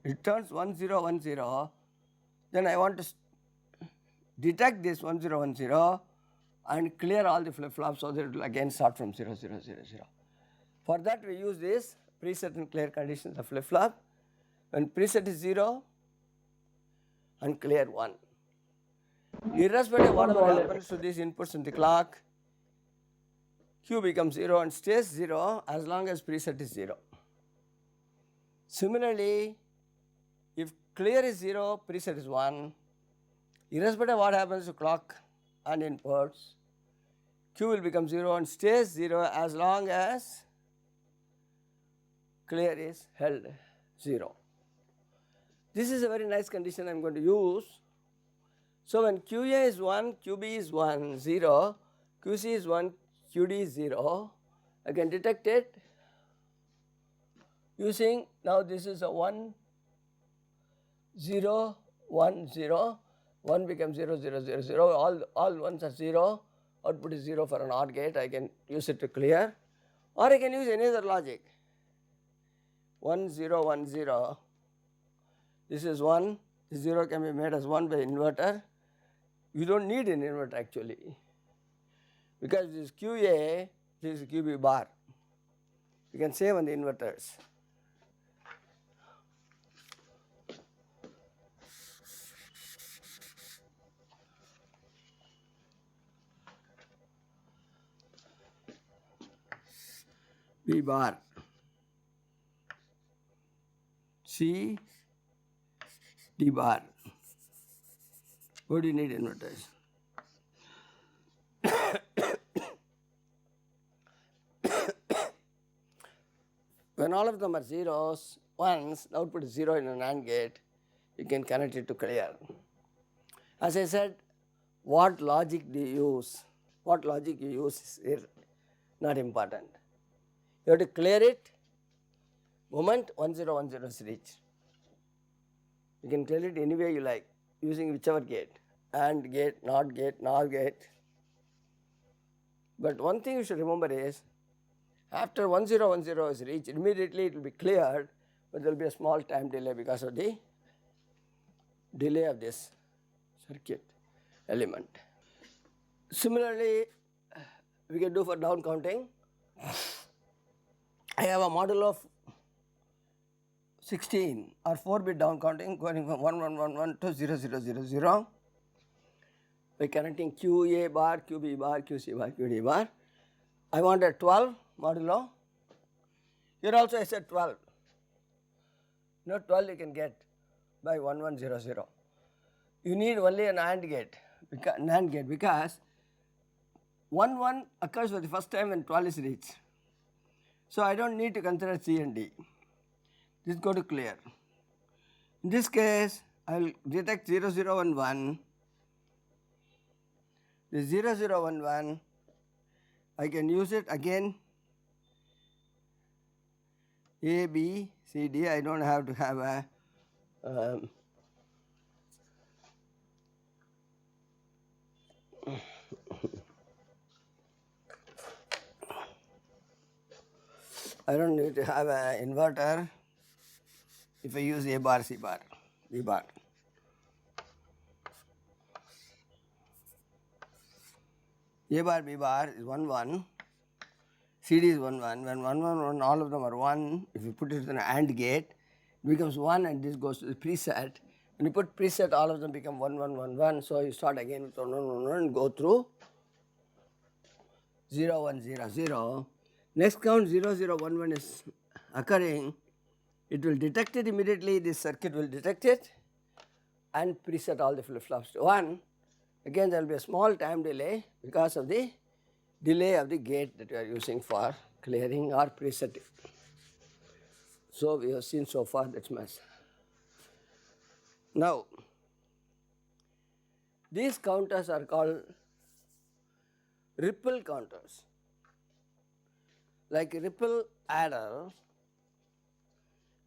Speaker 1: returns 1010, then I want to detect this 1010 and clear all the flip flops so that it will again start from 0000. For that we use this preset and clear conditions of flip flop. When preset is 0 and clear 1. Irrespective of whatever happens to these inputs in the clock, Q becomes 0 and stays 0 as long as preset is 0. Similarly, if clear is 0, preset is 1, irrespective of what happens to clock and inputs, Q will become 0 and stays 0 as long as clear is held 0. This is a very nice condition I am going to use. So when QA is 1, QB is 1, 0, QC is 1, QD is 0, I can detect it using, now this is a 1, 0, 1, 0, 1 becomes 0, 0, 0, 0, all ones are 0, output is 0 for an OR gate, I can use it to clear, or I can use any other logic. 1, 0, 1, 0, this is 1, this 0 can be made as 1 by inverter. You do not need an inverter actually, because this is QA, this is QB bar, you can save on the inverters. B bar, C, D bar. What do you need inverters? When all of them are zeros, ones, the output is 0 in an AND gate, you can connect it to clear. As I said, what logic do you use? What logic you use is not important. You have to clear it moment 1010 is reached. You can clear it any way you like, using whichever gate, AND gate, NOT gate, NOR gate. But one thing you should remember is, after 1010 is reached, immediately it will be cleared, but there will be a small time delay because of the delay of this circuit element. Similarly, we can do for down counting. I have a model of 16 or 4-bit down counting going from 1111 to 0000 by connecting QA bar, QB bar, QC bar, QD bar. I wanted 12 modulo. Here also I said 12. No 12 you can get by 1100. You need only an AND gate, NAND gate, because 1 1 occurs for the first time when 12 is reached. So I do not need to consider C and D. This go to clear. In this case, I will detect 0011. The 0011, I can use it again A, B, C, D. I don't have to have a I don't need to have an inverter if I use A bar, C bar, B bar. A bar, B bar is 1 1, CD is 1 1. When 1 1 1 all of them are 1, if you put it in an AND gate, it becomes 1 and this goes to the preset. When you put preset, all of them become 1 1 1 1. So you start again with 1 1 1 1 and go through 0 1 0 0. Next count 0 0 1 1 is occurring. It will detect it immediately, this circuit will detect it and preset all the flip flops to 1. Again there will be a small time delay because of the delay of the gate that we are using for clearing or presetting. So we have seen so far that's mess. Now these counters are called ripple counters. Like a ripple adder,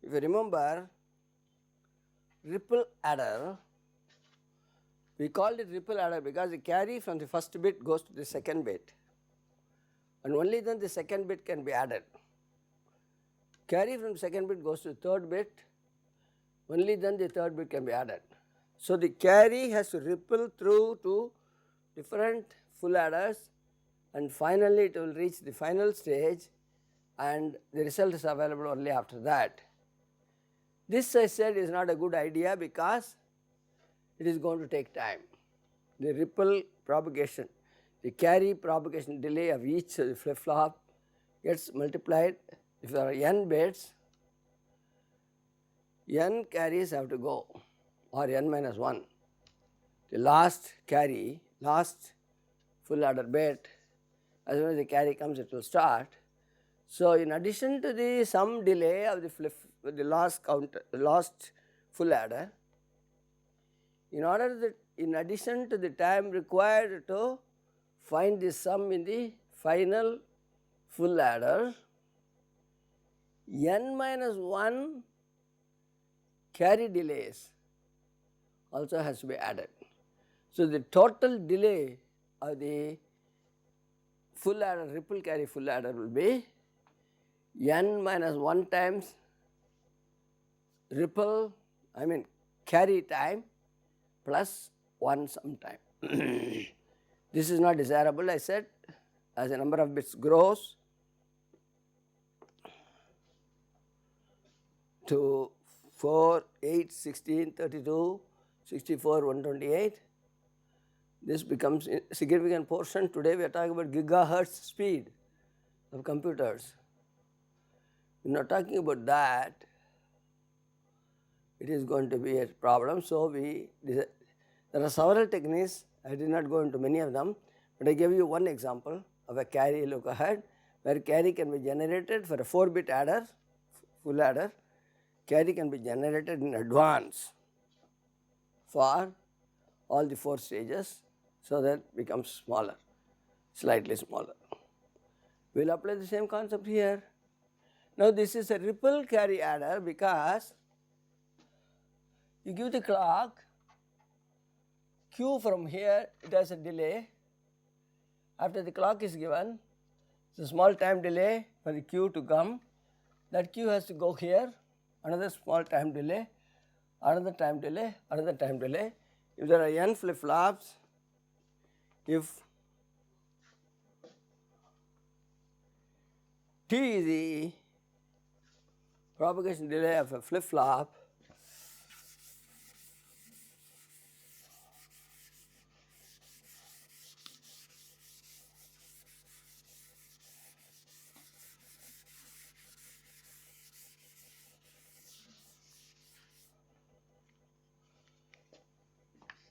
Speaker 1: if you remember, ripple adder, we called it ripple adder because the carry from the first bit goes to the second bit and only then the second bit can be added. Carry from second bit goes to the third bit, only then the third bit can be added. So the carry has to ripple through to different full adders and finally it will reach the final stage and the result is available only after that. This I said is not a good idea because it is going to take time. The ripple propagation, the carry propagation delay of each flip flop gets multiplied. If there are n bits, n carries have to go or n minus 1. The last carry, last full adder bit, as soon as the carry comes it will start. So in addition to the some delay of the last full adder, in addition to the time required to find the sum in the final full adder, n minus 1 carry delays also has to be added. So the total delay of the full adder, ripple carry full adder will be n minus 1 times ripple, carry time plus 1 some time. This is not desirable, I said, as the number of bits grows to 4, 8, 16, 32, 64, 128. This becomes a significant portion. Today we are talking about gigahertz speed of computers. We are not talking about that. It is going to be a problem. So there are several techniques. I did not go into many of them, but I gave you one example of a carry look ahead where carry can be generated for a 4-bit adder, full adder. Carry can be generated in advance for all the 4 stages, so that it becomes smaller, slightly smaller. We will apply the same concept here. Now this is a ripple carry adder because you give the clock Q from here, it has a delay. After the clock is given, it's a small time delay for the Q to come. That Q has to go here, another small time delay, another time delay, another time delay. If there are n flip flops, if T is the propagation delay of a flip flop,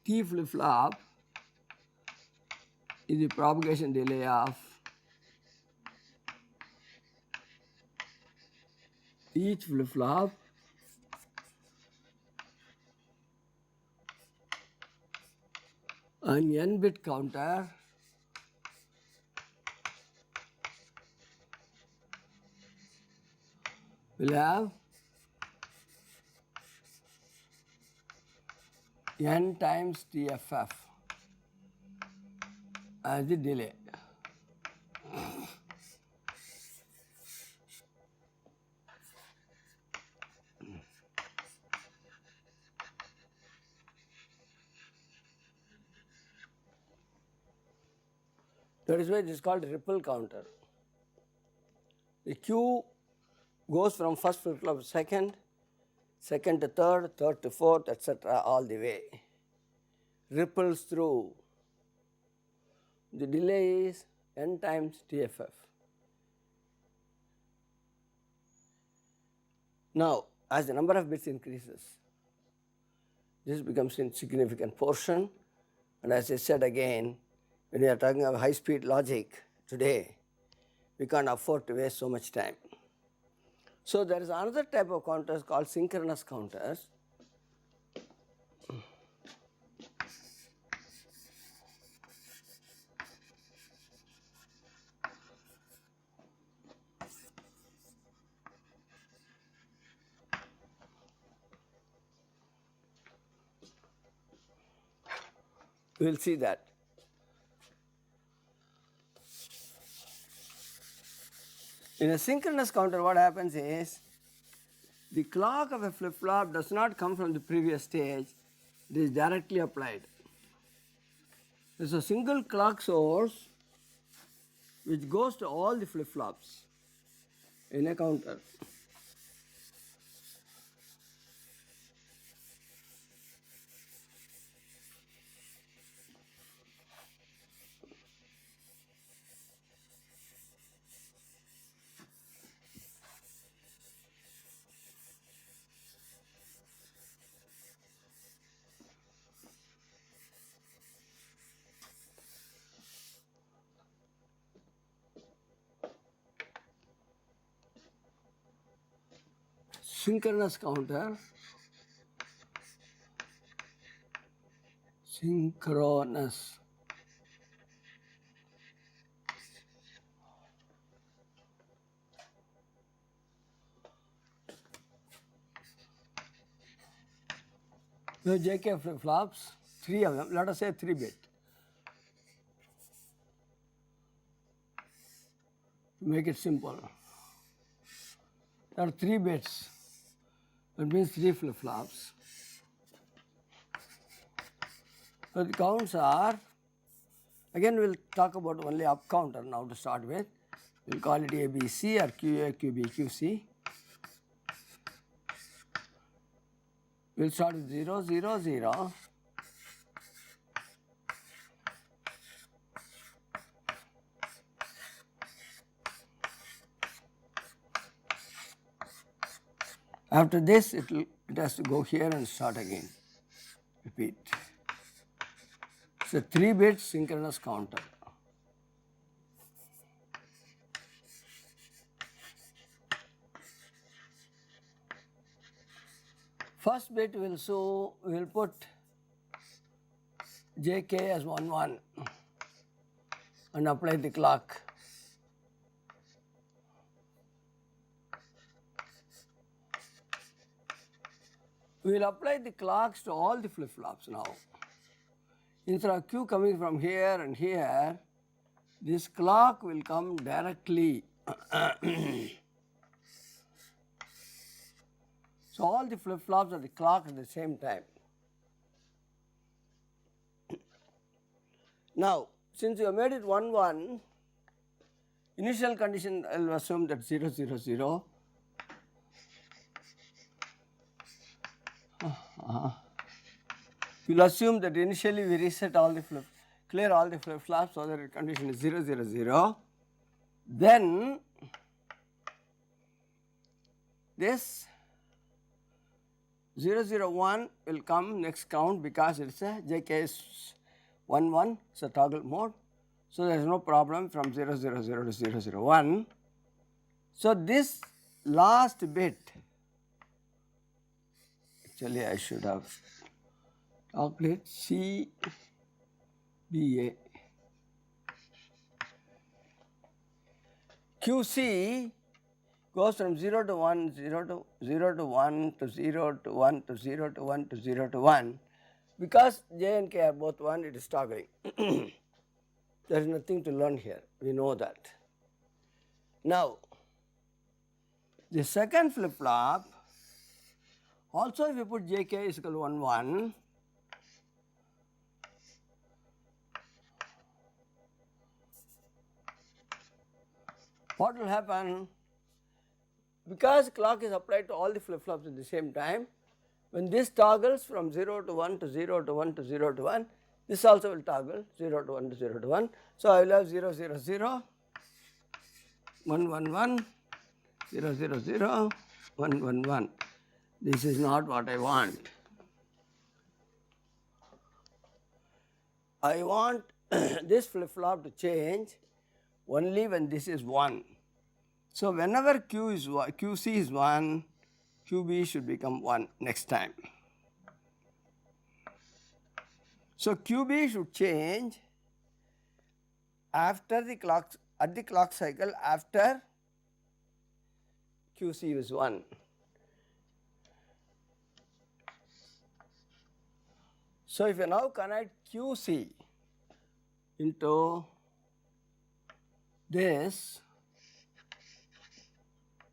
Speaker 1: T flip flop is the propagation delay of each flip flop an n bit counter will have n times TFF as the delay. That is why it is called ripple counter. The Q goes from first flip flop to second, second to third, third to fourth, etc. all the way. Ripples through. The delay is n times TFF. Now, as the number of bits increases, this becomes a significant portion, and as I said again, when we are talking about high speed logic today, we can't afford to waste so much time. So there is another type of counters called synchronous counters. We will see that. In a synchronous counter, what happens is the clock of a flip flop does not come from the previous stage, it is directly applied. There is a single clock source which goes to all the flip flops in a counter. Synchronous counter, synchronous. The JK flip flops, 3 of them, let us say 3 bit. To make it simple, there are 3 bits, that means 3 flip flops. So the counts are, again we will talk about only up counter now to start with. We will call it ABC or QA, QB, QC. We will start with 0, 0, 0. After this, it has to go here and start again. Repeat. It's a 3-bit synchronous counter. First bit we'll put JK as 1, 1 and apply the clock. We will apply the clocks to all the flip flops now. Instead of Q coming from here and here, this clock will come directly. So all the flip flops are the clock at the same time. Now, since you have made it 1, 1, initial condition I will assume that 0, 0, 0. We will assume that initially we reset all the clear all the flip flops so that the condition is 0, 0, 0. Then this 0, 0, 1 will come next count because it is a JK is 1, 1, it's a toggle mode. So there is no problem from 0, 0, 0 to 0, 0, 1. So this last bit, actually I should have calculate CBA. QC goes from 0 to 1, 0 to 0 to 1 to 0 to 1 to 0 to 1 to 0 to 1. Because j and k are both 1, it is toggling. There is nothing to learn here, we know that. Now, the second flip flop, also if you put jk is equal to 1 1, what will happen? Because clock is applied to all the flip flops at the same time, when this toggles from 0 to 1 to 0 to 1 to 0 to 1, this also will toggle 0 to 1 to 0 to 1. So, I will have 0 0 0, 1 1 1, 0 0 0, 1 1 1. This is not what I want. I want this flip flop to change only when this is 1. So, whenever QC is 1, QB should become 1 next time. So, QB should change after the clock, at the clock cycle after QC is 1. So, if you now connect QC into this,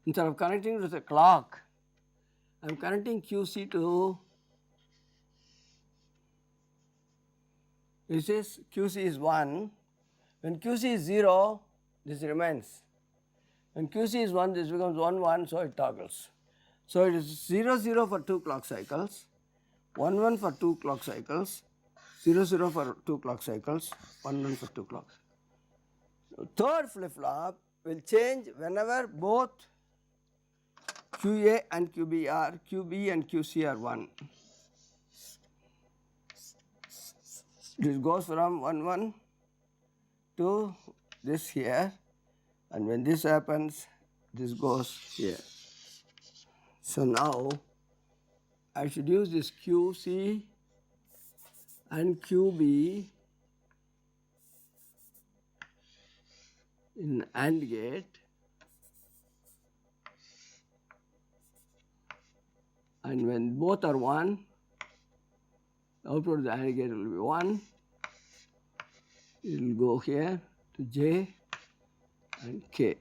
Speaker 1: instead of connecting to the clock, I am connecting QC to this is QC is 1. When QC is 0, this remains. When QC is 1, this becomes 1 1, so it toggles. So, it is 0 0 for 2 clock cycles, 1 1 for 2 clock cycles, 0 0 for 2 clock cycles, 1 1 for 2 clocks. So, third flip flop will change whenever both QA and QB are, QB and QC are 1. This goes from 1 1 to this here, and when this happens, this goes here. So, now I should use this QC and QB in AND gate, and when both are 1, the output of the AND gate will be 1. It will go here to J and K.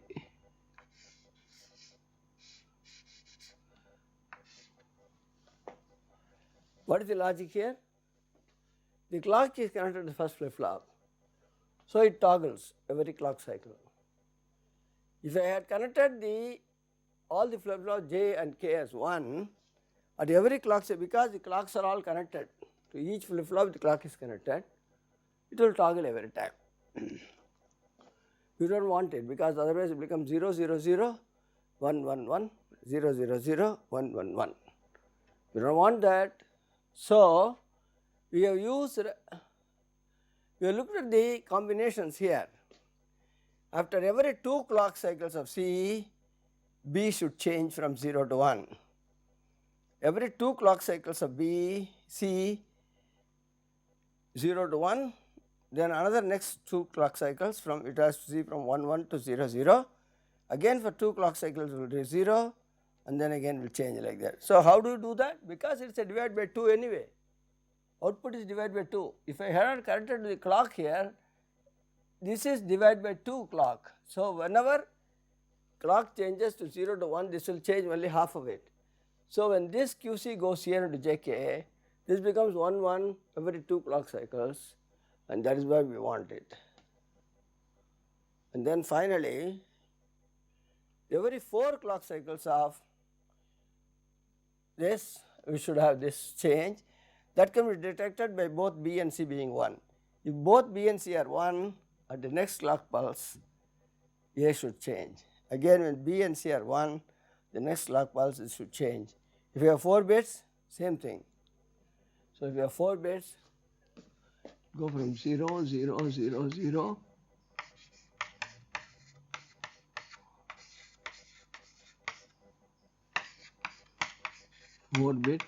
Speaker 1: What is the logic here? The clock is connected to the first flip flop, so it toggles every clock cycle. If I had connected all the flip flops J and K as 1, at every clock cycle, because the clocks are all connected, to each flip flop the clock is connected, it will toggle every time. You do not want it, because otherwise it becomes 0 0 0, 1 1 1, 0 0 0, 1 1 1. You do not want that. So, we have looked at the combinations here. After every 2 clock cycles of C, B should change from 0 to 1. Every 2 clock cycles of B, C, 0 to 1, then another next 2 clock cycles from it has to see from 1 1 to 0 0. Again for 2 clock cycles will be 0, and then again will change like that. So, how do you do that? Because it is a divide by 2 anyway. Output is divided by 2. If I had not connected to the clock here, this is divided by 2 clock. So, whenever clock changes to 0 to 1, this will change only half of it. So, when this QC goes here into JK, this becomes 1 1 every 2 clock cycles, and that is why we want it. And then finally, every 4 clock cycles of this, we should have this change that can be detected by both B and C being 1. If both B and C are 1, at the next clock pulse, A should change. Again, when B and C are 1, the next clock pulse it should change. If you have 4 bits, same thing. So, if you have 4 bits, go from 0 0 0 0 4-bit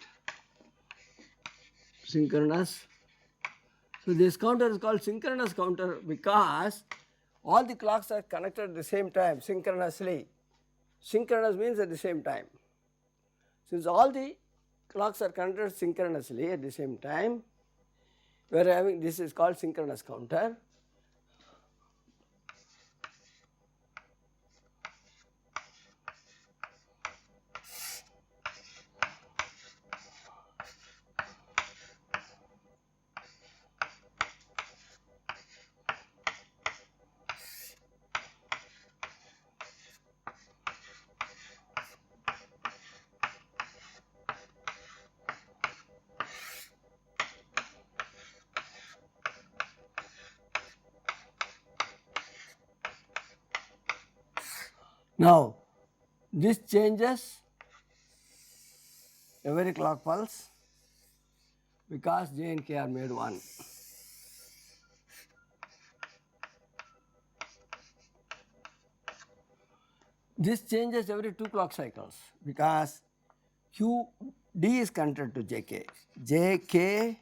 Speaker 1: synchronous. So, this counter is called synchronous counter because all the clocks are connected at the same time synchronously. Synchronous means at the same time. Since all the clocks are connected synchronously at the same time, we are having, this is called synchronous counter. Now, this changes every clock pulse because J and K are made one. This changes every 2 clock cycles because QD is connected to JK. JK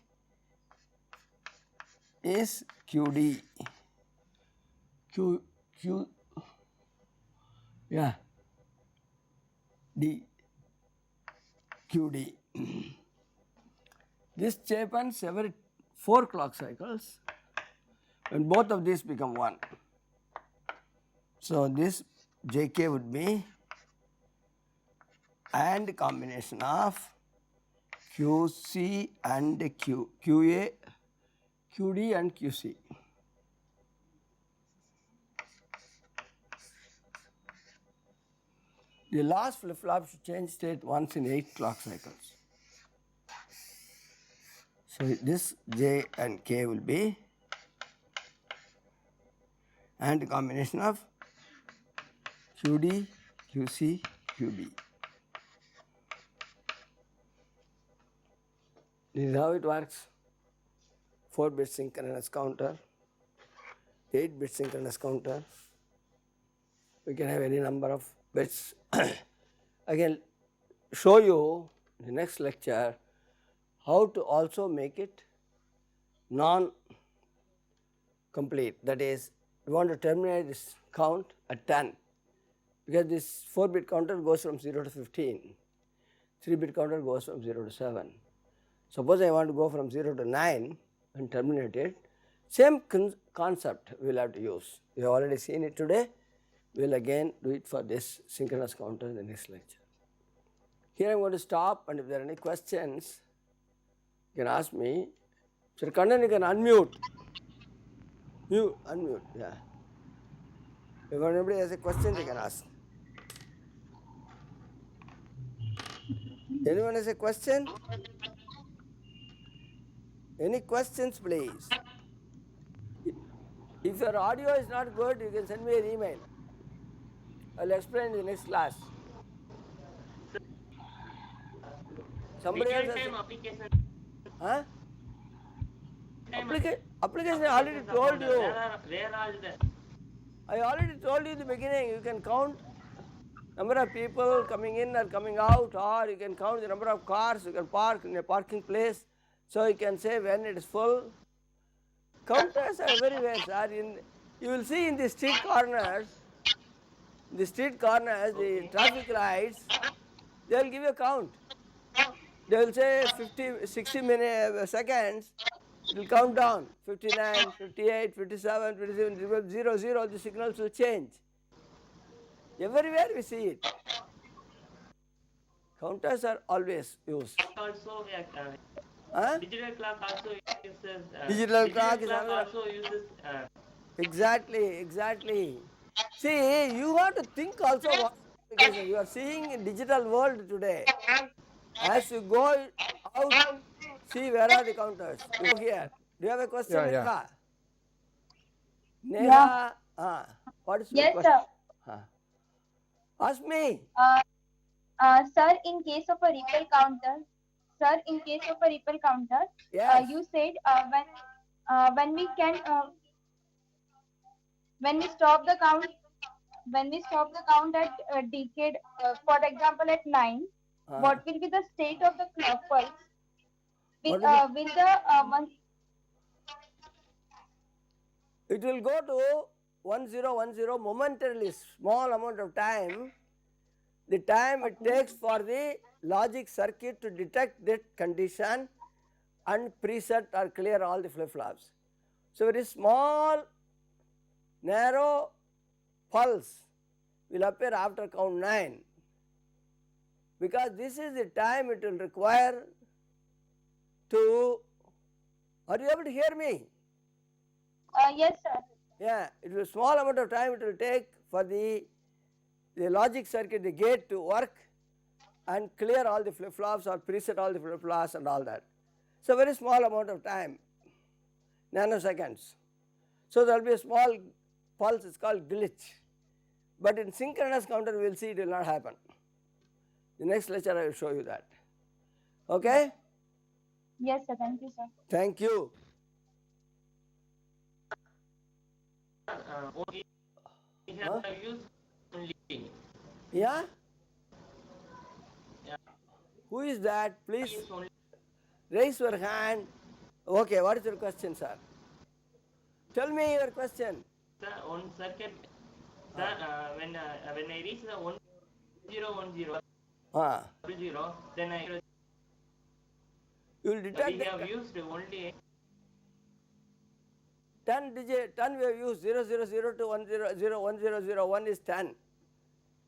Speaker 1: is QD. Yeah, D, QD. This happens every 4 clock cycles when both of these become 1. So, this JK would be and combination of QC and QA, QD and QC. The last flip-flop should change state once in 8 clock cycles. So, this J and K will be and combination of QD, QC, QB. This is how it works. 4-bit synchronous counter, 8-bit synchronous counter. We can have any number of bits. I can show you in the next lecture how to also make it non-complete. That is, we want to terminate this count at 10 because this 4-bit counter goes from 0 to 15, 3-bit counter goes from 0 to 7. Suppose I want to go from 0 to 9 and terminate it, same concept we will have to use. We have already seen it today, we will again do it for this synchronous counter in the next lecture. Here I am going to stop, and if there are any questions, you can ask me. Sir Kannan, you can unmute. You unmute, yeah. If anybody has a question, they can ask. Anyone has a question? Any questions, please? If your audio is not good, you can send me an email. I will explain in the next class. Somebody else has
Speaker 4: Time application.
Speaker 1: huh? Application I already told you.
Speaker 4: Where are the?
Speaker 1: I already told you in the beginning, you can count number of people coming in or coming out, or you can count the number of cars you can park in a parking place. So you can say when it is full. Counters are everywhere, sir. You will see in the street corners, the traffic lights, they will give you a count. They will say 50, 60 seconds, it will count down 59, 58, 57, 57, 0, 0, the signals will change. Everywhere we see it. Counters are always used.
Speaker 4: Also, digital clock also uses.
Speaker 1: Digital clock is another.
Speaker 4: Also uses.
Speaker 1: Exactly. See, you have to think also what application. You are seeing in digital world today. As you go out, see where are the counters. You go here. Do you have a question, Neha? Neha, what is your question?
Speaker 5: Sir.
Speaker 1: Ask me.
Speaker 5: Sir, in case of a ripple counter,
Speaker 1: Yes.
Speaker 5: you said when we can when we stop the count at decade, for example at 9, what will be the state of the clock pulse? Will the one?
Speaker 1: It will go to 1010 momentarily, small amount of time. the time it takes for the logic circuit to detect that condition and preset or clear all the flip-flops. So, very small narrow pulse will appear after count 9, because this is the time it will require to, are you able to hear me?
Speaker 5: Yes, sir.
Speaker 1: Yeah, it will small amount of time it will take for the logic circuit, the gate to work and clear all the flip-flops or preset all the flip-flops and all that. So, very small amount of time, nanoseconds. So, there will be a small pulse, it is called glitch, but in synchronous counter we will see it will not happen. The next lecture I will show you that. Okay?
Speaker 5: Yes, sir. Thank you, sir.
Speaker 1: Thank you.
Speaker 4: We have used only.
Speaker 1: Yeah?
Speaker 4: Yeah.
Speaker 1: Who is that? Please
Speaker 4: Use only.
Speaker 1: raise your hand. Okay, what is your question, sir? Tell me your question.
Speaker 4: Sir, one circuit. Sir, when I reach the 1010
Speaker 1: Ah,
Speaker 4: 00, then
Speaker 1: you will detect
Speaker 4: we have
Speaker 1: that
Speaker 4: used only
Speaker 1: 10 digit, 10 we have used 000 to 100 is 10.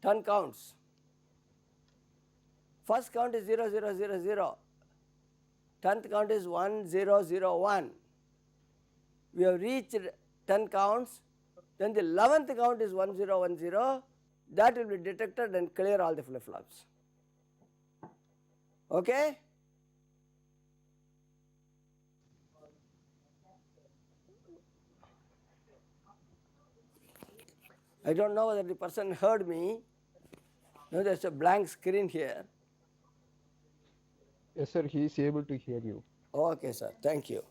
Speaker 1: 10 counts. First count is 0000. 10th count is 1001. We have reached 10 counts. Then the 11th count is 1010. That will be detected and clear all the flip-flops. Okay? I don't know whether the person heard me. No, there's a blank screen here.
Speaker 6: Yes, sir, he is able to hear you.
Speaker 1: Okay, sir. Thank you.